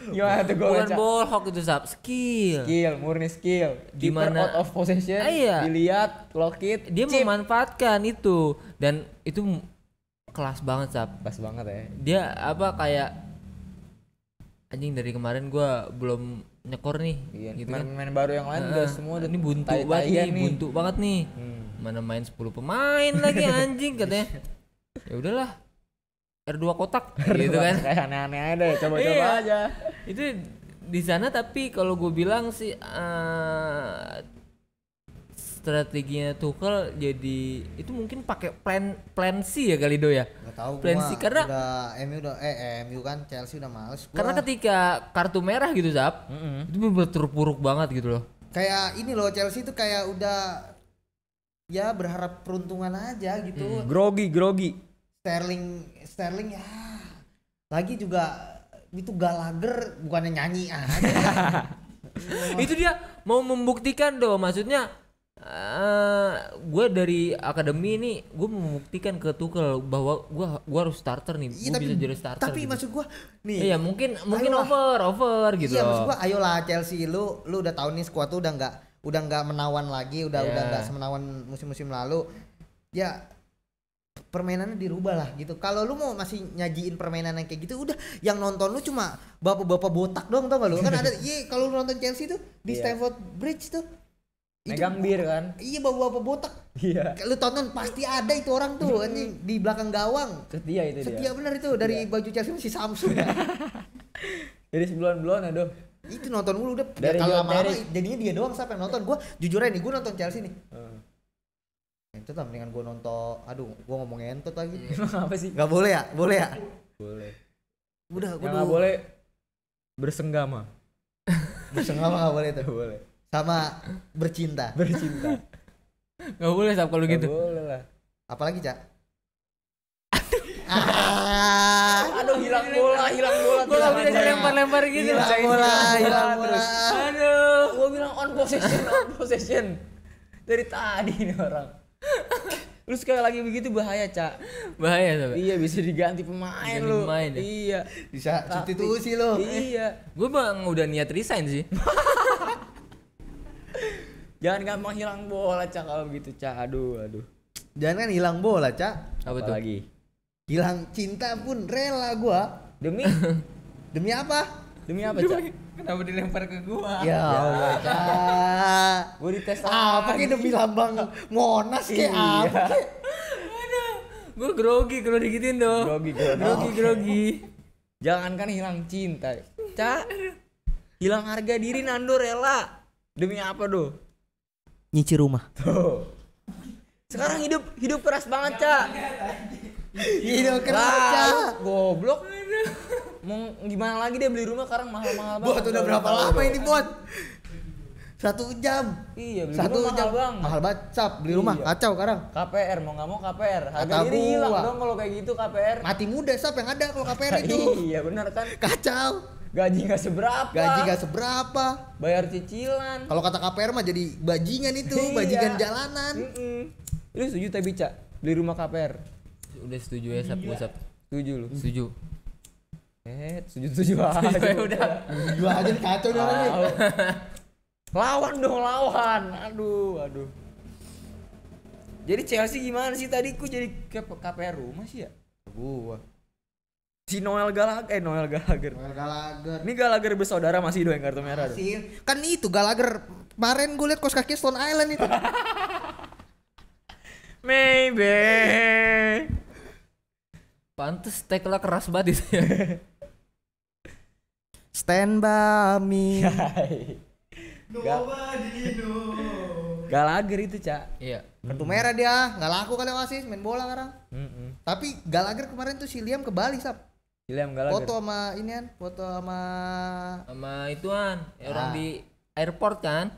Gimana tuh Bukan golnya? bolhok itu Sap, skill. Skill, murni skill. Keeper Gimana- out of possession. Iya. Dilihat, lock it, Dia chip. memanfaatkan itu dan itu kelas banget Sap. Pas banget ya. Dia apa kayak anjing, dari kemarin gua belum nyekor nih Iya, gitu kan. main baru yang lain udah semua udah ini buntu tai-taian banget nih, buntu banget nih. Mana main 10 pemain lagi anjing katanya. Ya udahlah. R2 kotak gitu kan. Kayak aneh-aneh aja deh, coba-coba Iya. aja. Itu di sana, tapi kalau gue bilang sih strateginya Tuchel jadi itu mungkin pakai plan C ya kali Do ya. Enggak tahu Plan gua. C, karena MU kan Chelsea udah males gua. karena ketika kartu merah gitu Zap, itu bener terpuruk banget gitu loh. Kayak ini loh, Chelsea itu kayak udah ya berharap peruntungan aja gitu. Grogi. Sterling ya. Lagi juga itu Gallagher bukannya nyanyi aja. Itu dia mau membuktikan Do, maksudnya gue dari akademi ini gue membuktikan ke Tuchel bahwa gue harus starter nih, Iya, gue bisa jadi starter. tapi gitu. maksud gua nih. Iya mungkin Ayolah. over gitu Iya, loh. maksud gua ayolah Chelsea, lu udah tahu nih skuad tuh udah nggak menawan lagi, udah Iya. nggak semenawan musim-musim lalu. Ya permainannya dirubah lah gitu. Kalau lu mau masih nyajiin permainan yang kayak gitu, udah yang nonton lu cuma bapak-bapak botak doang, tau gak lu? Kan ada iya kalau lu nonton Chelsea tuh di Iya. Stamford Bridge tuh. Itu- Megang bir kan? Iya, bapak-bapak botak. Iya. Lu tonton pasti ada itu orang tuh anjing di belakang gawang. Setia itu Setia dia. bener itu, dari baju Chelsea masih Samsung. Jadi sebulan-bulan aduh. Itu nonton mulu udah. Dari Kalau John lama-lama Terry. jadinya dia doang siapa yang nonton. Gua jujur aja nih, gua nonton Chelsea nih. Itu lah mendingan gua nonton. Aduh, gua ngomong entot lagi. Emang apa sih? Nggak boleh ya? Boleh ya? Boleh. Udah, Yang nggak boleh bersenggama. Bersenggama nggak boleh tuh. Nggak boleh. Sama bercinta. Bercinta. Nggak boleh Sap kalau Nggak gitu. boleh lah. Apalagi, Cak? Aduh, hilang bola. Gue gak bisa lempar-lempar gitu. Hilang bola. Aduh. Gua bilang on possession. Dari tadi nih orang. Lu sekali lagi begitu bahaya, Cak. Bahaya tuh. Iya, bisa diganti pemain Diganti lu. pemain ya? Iya. Bisa substitusi lo. Iya. Gue bang udah niat resign sih. Jangan gampang hilang bola, Cak, kalau begitu, Cak. Aduh. Jangan kan hilang bola, Cak. Apa tuh? Lagi? Hilang cinta pun rela gua. Demi Demi apa? demi apa, Cak? Kenapa dilempar ke gua? Ya Allah, Cak. Gua dites Apa kayak demi lambang Monas kayak Iya. apa kayak? Gue grogi kalau digituin dong. Grogi. Jangankan hilang cinta, Cak. Hilang harga diri Nando rela. Demi apa, Do? Nyicil rumah. Tuh. Sekarang hidup keras banget, Cak. Hidup keras, Lah, Cak. lu goblok. Mau gimana lagi dia beli rumah sekarang mahal-mahal banget. Bot udah berapa lama ini, Bot? 1 jam. Iya, beli 1 rumah jam. mahal banget. Mahal banget, Cap. Beli rumah Iya. kacau sekarang. KPR mau nggak mau KPR. Harga Kata diri hilang gua. dong kalau kayak gitu KPR. Mati muda, Sap, yang ada kalau KPR itu. Iya benar kan. Kacau. Gaji nggak seberapa. Gaji gak seberapa. Bayar cicilan. Kalau kata KPR mah jadi bajingan itu, Iya. bajingan jalanan. Lu setuju tapi, Cak, beli rumah KPR? Udah setuju ya Sap, gue Sap. Setuju lu. Setuju. Setuju aja. Udah. Gua aja kacau nih orang nih. Lawan dong, lawan. Aduh. Jadi Chelsea gimana sih tadi? Ku jadi ke KPR rumah sih ya? Gua. Si Noel Gallagher. Noel Gallagher. Ini Gallagher bersaudara masih doang kartu merah. Dong. Kan itu Gallagher kemarin gue liat kos kaki Stone Island itu. Maybe. Pantes tackle keras banget itu ya. Stand by me. Nobody know. Gallagher itu, Cak. Iya. Kartu merah dia, nggak laku kali wasis main bola sekarang. Tapi Gallagher kemarin tuh si Liam ke Bali, Sap. William Gallagher. Foto sama inian, foto sama Sama ituan, orang Ah. di airport kan?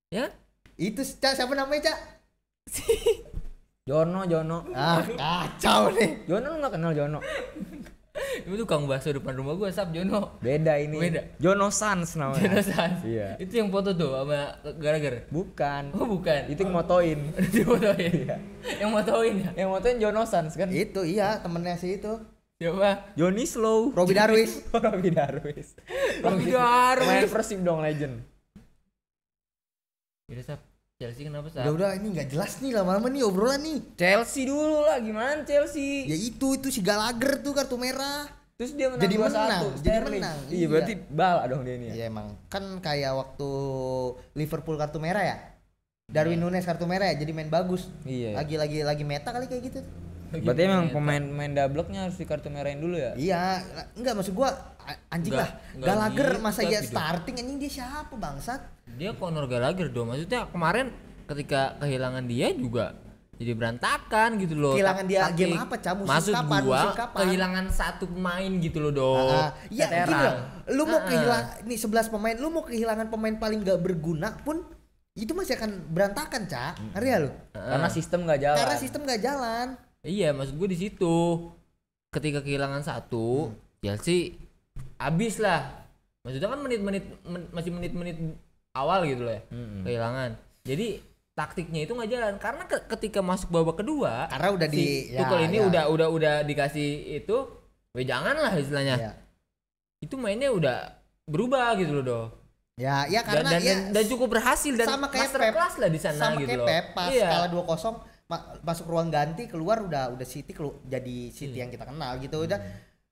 Ya? itu Cak, siapa namanya, Cak? Jono. Ah, kacau nih. Jono lu nggak kenal Jono? Itu tukang bakso depan rumah gue, Sap, Jono. Beda ini. Beda. Jono Sans namanya. Jono Sans. Iya. Itu yang foto tuh sama gara-gara. Bukan. Oh, bukan. Itu yang motoin. Dia fotoin. Yang motoin ya? Yang motoin Jono Sans kan? Itu iya temennya si itu. Siapa? Johnny Slow. Robi Darwis. Robi Darwis. Robi Darwis. Main Persib dong, legend. Udah, Sap. Chelsea kenapa, Sap? Udah ini nggak jelas nih lama-lama nih obrolan nih. Chelsea dulu lah, gimana Chelsea? Ya itu si Gallagher tuh kartu merah. Terus dia menang Jadi 2-1, menang, jadi Sterling. menang, Iya, iya. berarti bala dong dia ini ya. Ya emang kan kayak waktu Liverpool kartu merah ya. Darwin Nunes kartu merah ya, jadi main bagus. Iya. Lagi meta kali kayak gitu. Berarti emang pemain double-nya harus di kartu merahin dulu ya? Iya, enggak maksud gua anjing Enggak, lah. enggak Gallagher gitu, masa dia gitu. starting anjing dia siapa bangsat? Dia Conor Gallagher dong. Maksudnya kemarin ketika kehilangan dia juga jadi berantakan gitu loh. Kehilangan dia Taktik. game apa, Ca? Musim Maksud kapan? gua Musim kapan? kehilangan satu pemain gitu loh dong. Iya Veteran. gini loh. Lu mau Ah. kehilangan nih 11 pemain, lu mau kehilangan pemain paling gak berguna pun itu masih akan berantakan, Ca. Ngerti ya lu? Karena sistem nggak jalan. Karena sistem gak jalan. Iya, maksud gue di situ. Ketika kehilangan satu, Chelsea habis lah. Maksudnya kan masih menit-menit awal gitu loh ya. Kehilangan. Jadi taktiknya itu nggak jalan karena ketika masuk babak kedua, Karena udah si ya, Tuchel ini ya. udah dikasih itu, jangan lah istilahnya. Ya. Itu mainnya udah berubah gitu loh, Do. Ya, karena dan cukup berhasil dan sama kayak master Pep. class lah di sana sama gitu kayak loh. Pep pas Iya. kalah 2-0 masuk ruang ganti keluar udah City jadi City yang kita kenal gitu udah.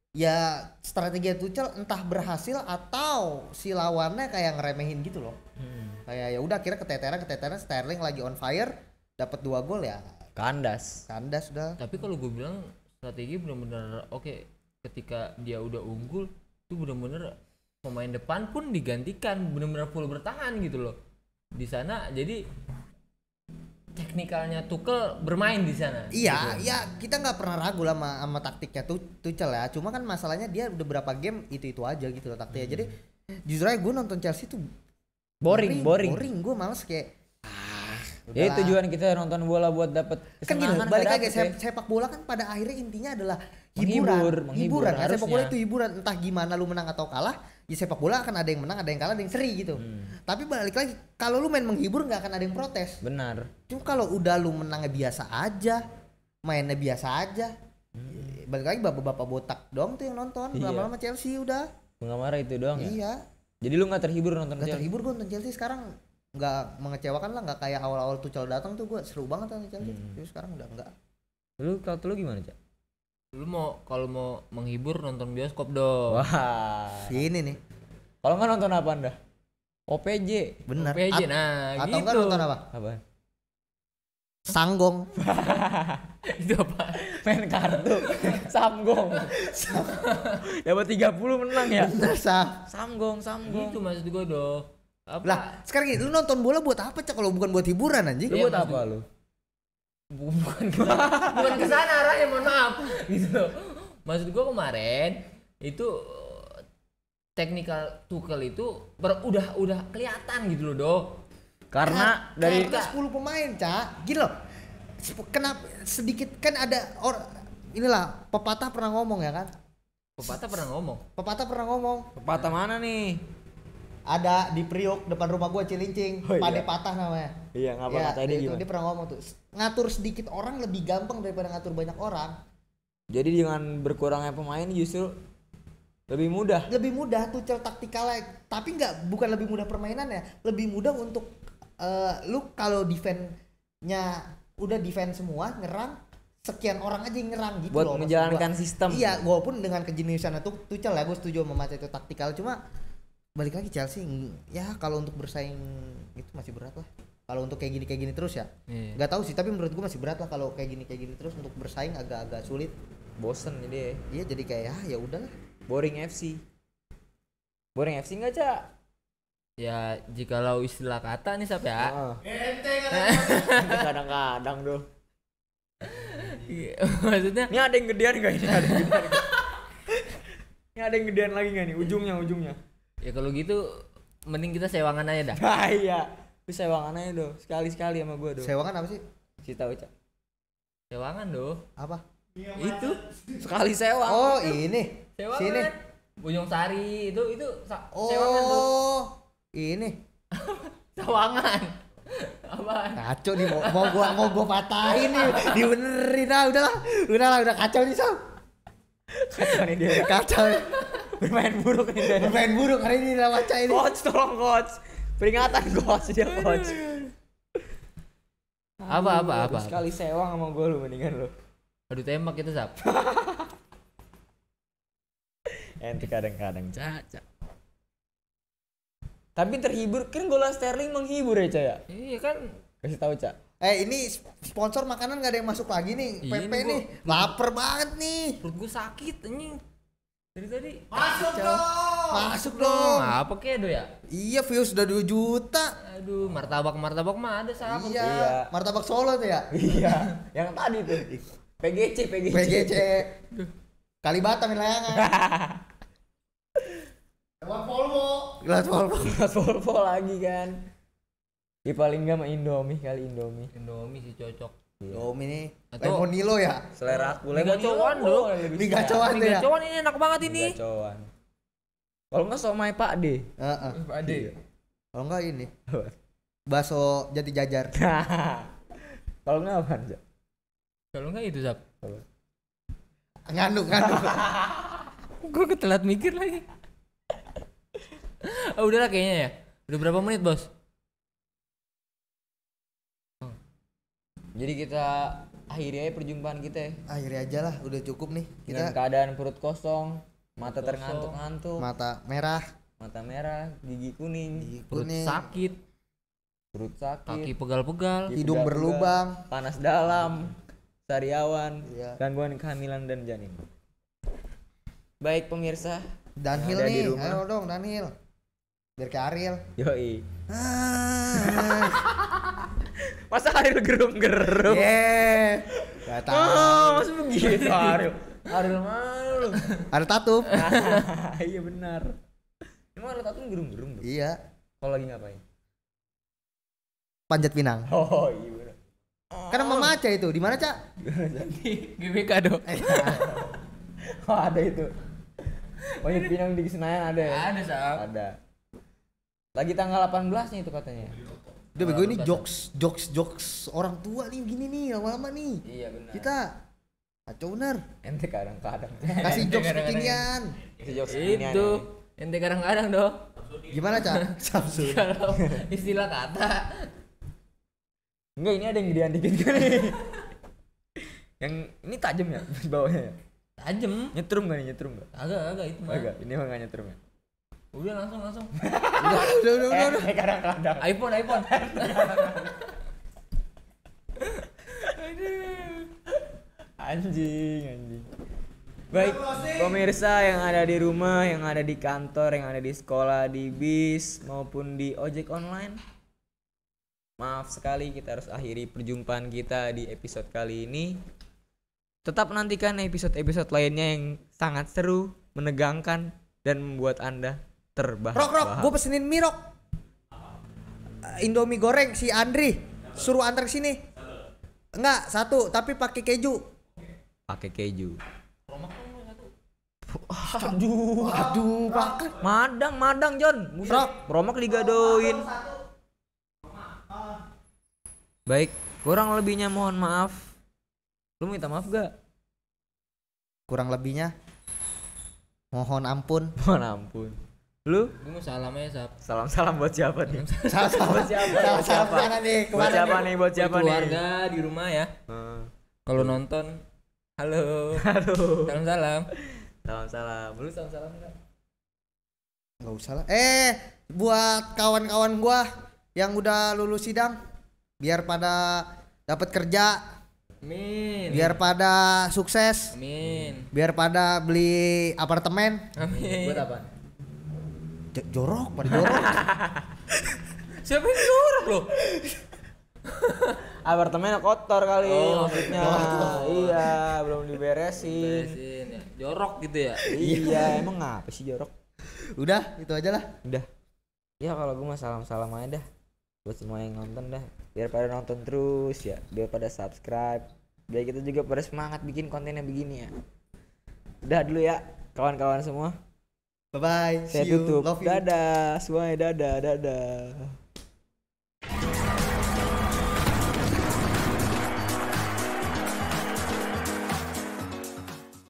Ya strategi Tuchel entah berhasil atau si lawannya kayak ngeremehin gitu loh. Kayak ya udah akhirnya keteteran Sterling lagi on fire dapat 2 gol ya Kandas. udah. Tapi kalau gue bilang strategi benar-benar oke. Ketika dia udah unggul itu benar-benar pemain depan pun digantikan benar-benar full bertahan gitu loh di sana. Jadi teknikalnya Tuchel bermain di sana. Iya, gitu. ya kita nggak pernah ragu lah sama taktiknya Tuchel ya. Cuma kan masalahnya dia udah berapa game itu aja gitu loh taktiknya. Jadi jujur aja gue nonton Chelsea tuh boring. Gue males kayak Ya Udahlah. tujuan kita nonton bola buat dapat Kan gini, kesenangan. balik nggak lagi dapet, ya. sepak bola kan pada akhirnya intinya adalah Menghibur, hiburan kan, sepak bola harusnya. itu hiburan, entah gimana lu menang atau kalah, ya sepak bola akan ada yang menang, ada yang kalah, ada yang seri gitu. Tapi balik lagi, kalau lu main menghibur nggak akan ada yang protes. Benar. Cuma kalau udah lu menangnya biasa aja, mainnya biasa aja, balik lagi bapak-bapak botak doang tuh yang nonton. Iya. Lama-lama Chelsea udah. Nggak marah itu doang ya. Iya. Jadi lu nggak terhibur nonton Gak Chelsea? terhibur gue nonton Chelsea sekarang, nggak mengecewakan lah, nggak kayak awal-awal Tuchel datang tuh gue seru banget nonton Chelsea. Tapi sekarang udah enggak. Lu gimana, Cak? Lu kalau mau menghibur nonton bioskop dong. Wah. Ini nih, Kalau nggak nonton apa Anda? OPJ. bener. PJ, nah Atau gitu. enggak nonton apa? Apa? Sanggong. Itu apa? Main kartu. Samgong. Dapat 30 menang ya? Bener sah. Samgong. Gitu maksud gua dong. Apa? Lah sekarang gini, lu nonton bola buat apa Cak kalau bukan buat hiburan anjing? Lu Iya, buat maksud apa lu? bukan ke sana arahnya, mohon maaf. Gitu loh. Maksud gua kemarin itu technical Tuchel itu udah kelihatan gitu loh, Dok. Karena dari Karena 10 pemain Cak. Gini loh. Kenapa sedikit kan ada inilah pepatah pernah ngomong ya kan? Pepatah pernah ngomong. Pepatah pernah ngomong. pepatah mana nih? Ada di Priok depan rumah gua Cilincing, Oh, iya. Pade patah namanya. Iya, ngapa Ya, kata dia itu gimana? dia pernah ngomong tuh. Ngatur sedikit orang lebih gampang daripada ngatur banyak orang. Jadi dengan berkurangnya pemain justru lebih mudah. Lebih mudah Tuchel taktikalnya, tapi bukan lebih mudah permainannya, lebih mudah untuk lu kalau defense-nya udah defense semua, nyerang sekian orang aja yang nyerang gitu Buat loh. maksud menjalankan gua. sistem. Iya, walaupun dengan kejeniusan itu Tuchel ya, gue setuju sama Mas itu taktikal, cuma balik lagi Chelsea ya kalau untuk bersaing itu masih berat lah. Kalau untuk kayak gini terus ya. Iya. Nggak tahu sih, tapi menurut gue masih berat lah kalau kayak gini terus untuk bersaing agak-agak sulit. Bosen jadi. Iya, jadi kayak ya udahlah. Boring FC. Boring FC enggak, Cak? Ya jikalau istilah kata nih Sap ya. Ente kan. Kadang-kadang tuh. Maksudnya Ini ada yang gedean enggak ini? Ada yang gedean nggak? Ini ada yang gedean lagi enggak nih? Ujungnya. ya kalau gitu mending kita sewangan aja dah. Nah, iya. Lu sewangan aja do. Sekali-sekali sama gua do. Sewangan apa sih? Si tahu, Cak. Sewangan doh. Apa? Itu Sekali sewang. Oh, ini. sewangan. Sini. Bojong Sari itu sewangan tuh. Oh, ini. Sewangan. Apaan? Kacau nih, mau gua patahin nih. Dibenerin ah, udah kacau nih Sam. Kacau nih dia. Kacau. Bermain buruk nih dia. Bermain buruk hari ini lah baca ini. Coach, tolong coach. Peringatan coach dia coach. Apa? Sekali sewang sama gua lu mendingan lu. Aduh tembak kita Sap. Ente kadang-kadang Cak. Tapi terhibur kan bola Sterling menghibur ya Cak ya. Iya kan. Kasih tahu Cak. Ini sponsor makanan gak ada yang masuk lagi nih. Iya, Pepe ini nih. Lapar banget nih. Perut gue sakit anjing. Dari tadi. Masuk dong. Masuk dong. Apa kek do ya? Iya, views udah 2 juta. Aduh, martabak mah ada Sap. Iya. Martabak Solo tuh ya. Iya, yang tadi tuh. PGC. PGC. Kalibata main layangan. Lewat Polvo. Gelas Volvo. Volvo lagi kan. Ya paling enggak mah Indomie kali Indomie. Indomie sih cocok. Domi nih. Atau- Lemonilo ya. Selera aku Mie gacoan dong. Mie gacoan tuh ya. Gacoan ini enak banget ini. Gacoan. Kalau enggak somai Pak D. Heeh. Ade. Kalau enggak ini. Bakso Jati Jajar. Kalau enggak apaan, Cak? Kalau enggak itu Sap. Ngandung. Gue ketelat mikir lagi. Udahlah kayaknya ya. Udah berapa menit bos? Jadi kita akhiri aja perjumpaan kita ya. Akhirnya aja lah, udah cukup nih. Dengan Kita keadaan perut kosong, mata Kosong. terngantuk-ngantuk, mata merah, mata merah, gigi kuning, gigi Perut kuning, sakit, perut sakit, kaki pegal-pegal. Gigi hidung pegal-pegal, berlubang. panas dalam, sariawan, Iya. gangguan kehamilan dan janin. Baik pemirsa, Danhil Ada di nih, rumah. ayo dong Danhil. Biar kayak Ariel. yoi. Ah. Masa Ariel gerum-gerum? Yeah. Gak tahu. Oh, masa begitu Ariel? Ariel malu. Ada tatum. Iya benar. Emang Ariel tatung gerum-gerum tuh? Iya. Kalau lagi ngapain? Panjat Pinang. Oh iya bener. Karena Mama Aca itu di mana, Cak? Di GBK dong. Oh ada itu. Panjat Pinang di Senayan ada ya? Ada Sab. Ada. Lagi tanggal 18-nya itu katanya. Udah bego ini jokes orang tua nih gini nih lama-lama nih. Iya benar. Kita kacau bener. Ente kadang-kadang. Kasih Ente jokes kadang-kadang. kekinian. Kasih jokes kekinian Itu ya. ente kadang-kadang dong. Gimana, Cak? Samsul. Kalau istilah kata. Enggak, ini ada yang gedean dikit kan nih. Yang ini tajam ya bawahnya ya. Tajem. Nyetrum gak nih, nyetrum gak? Agak itu mah. Agak, ini mah gak nyetrum ya. Udah langsung. Udah. Kadang-kadang. iPhone. Anjing. Baik, pemirsa yang ada di rumah, yang ada di kantor, yang ada di sekolah, di bis maupun di ojek online. Maaf sekali kita harus akhiri perjumpaan kita di episode kali ini. Tetap nantikan episode-episode lainnya yang sangat seru, menegangkan dan membuat Anda terbahak-bahak. Rok, gue pesenin mie Rok. Indomie goreng si Andri suruh antar ke sini. Enggak, satu tapi pakai keju. Pakai keju. Aduh, makan. Madang John. Rok. Promak digadoin. Baik, kurang lebihnya mohon maaf. Lu minta maaf gak? Kurang lebihnya mohon ampun. Mohon ampun. Lu? Gue mau salam aja Sab. Salam buat siapa nih? Salah Buat siapa? Mana nih? Buat siapa nih? Buat siapa nih? Keluarga di rumah ya. Kalau nonton, halo. Halo. Salam. Salam. Lu salam enggak? Enggak usah lah. Buat kawan-kawan gua yang udah lulus sidang biar pada dapat kerja, Amin. biar pada sukses, Amin. biar pada beli apartemen. Amin. Buat apa? Jorok, pada jorok. Siapa yang jorok lo? Apartemennya kotor kali Oh, maksudnya. Iya, belum diberesin. Beresin ya. Jorok gitu ya. Iya, emang ngapa sih jorok? Udah, itu aja lah. Udah. Ya kalau gue mah salam aja dah. Buat semua yang nonton dah. Biar pada nonton terus ya. Biar pada subscribe. Biar kita juga pada semangat bikin kontennya begini ya. Udah dulu ya kawan-kawan semua. Bye bye. Saya tutup. Dadah semuanya, dadah.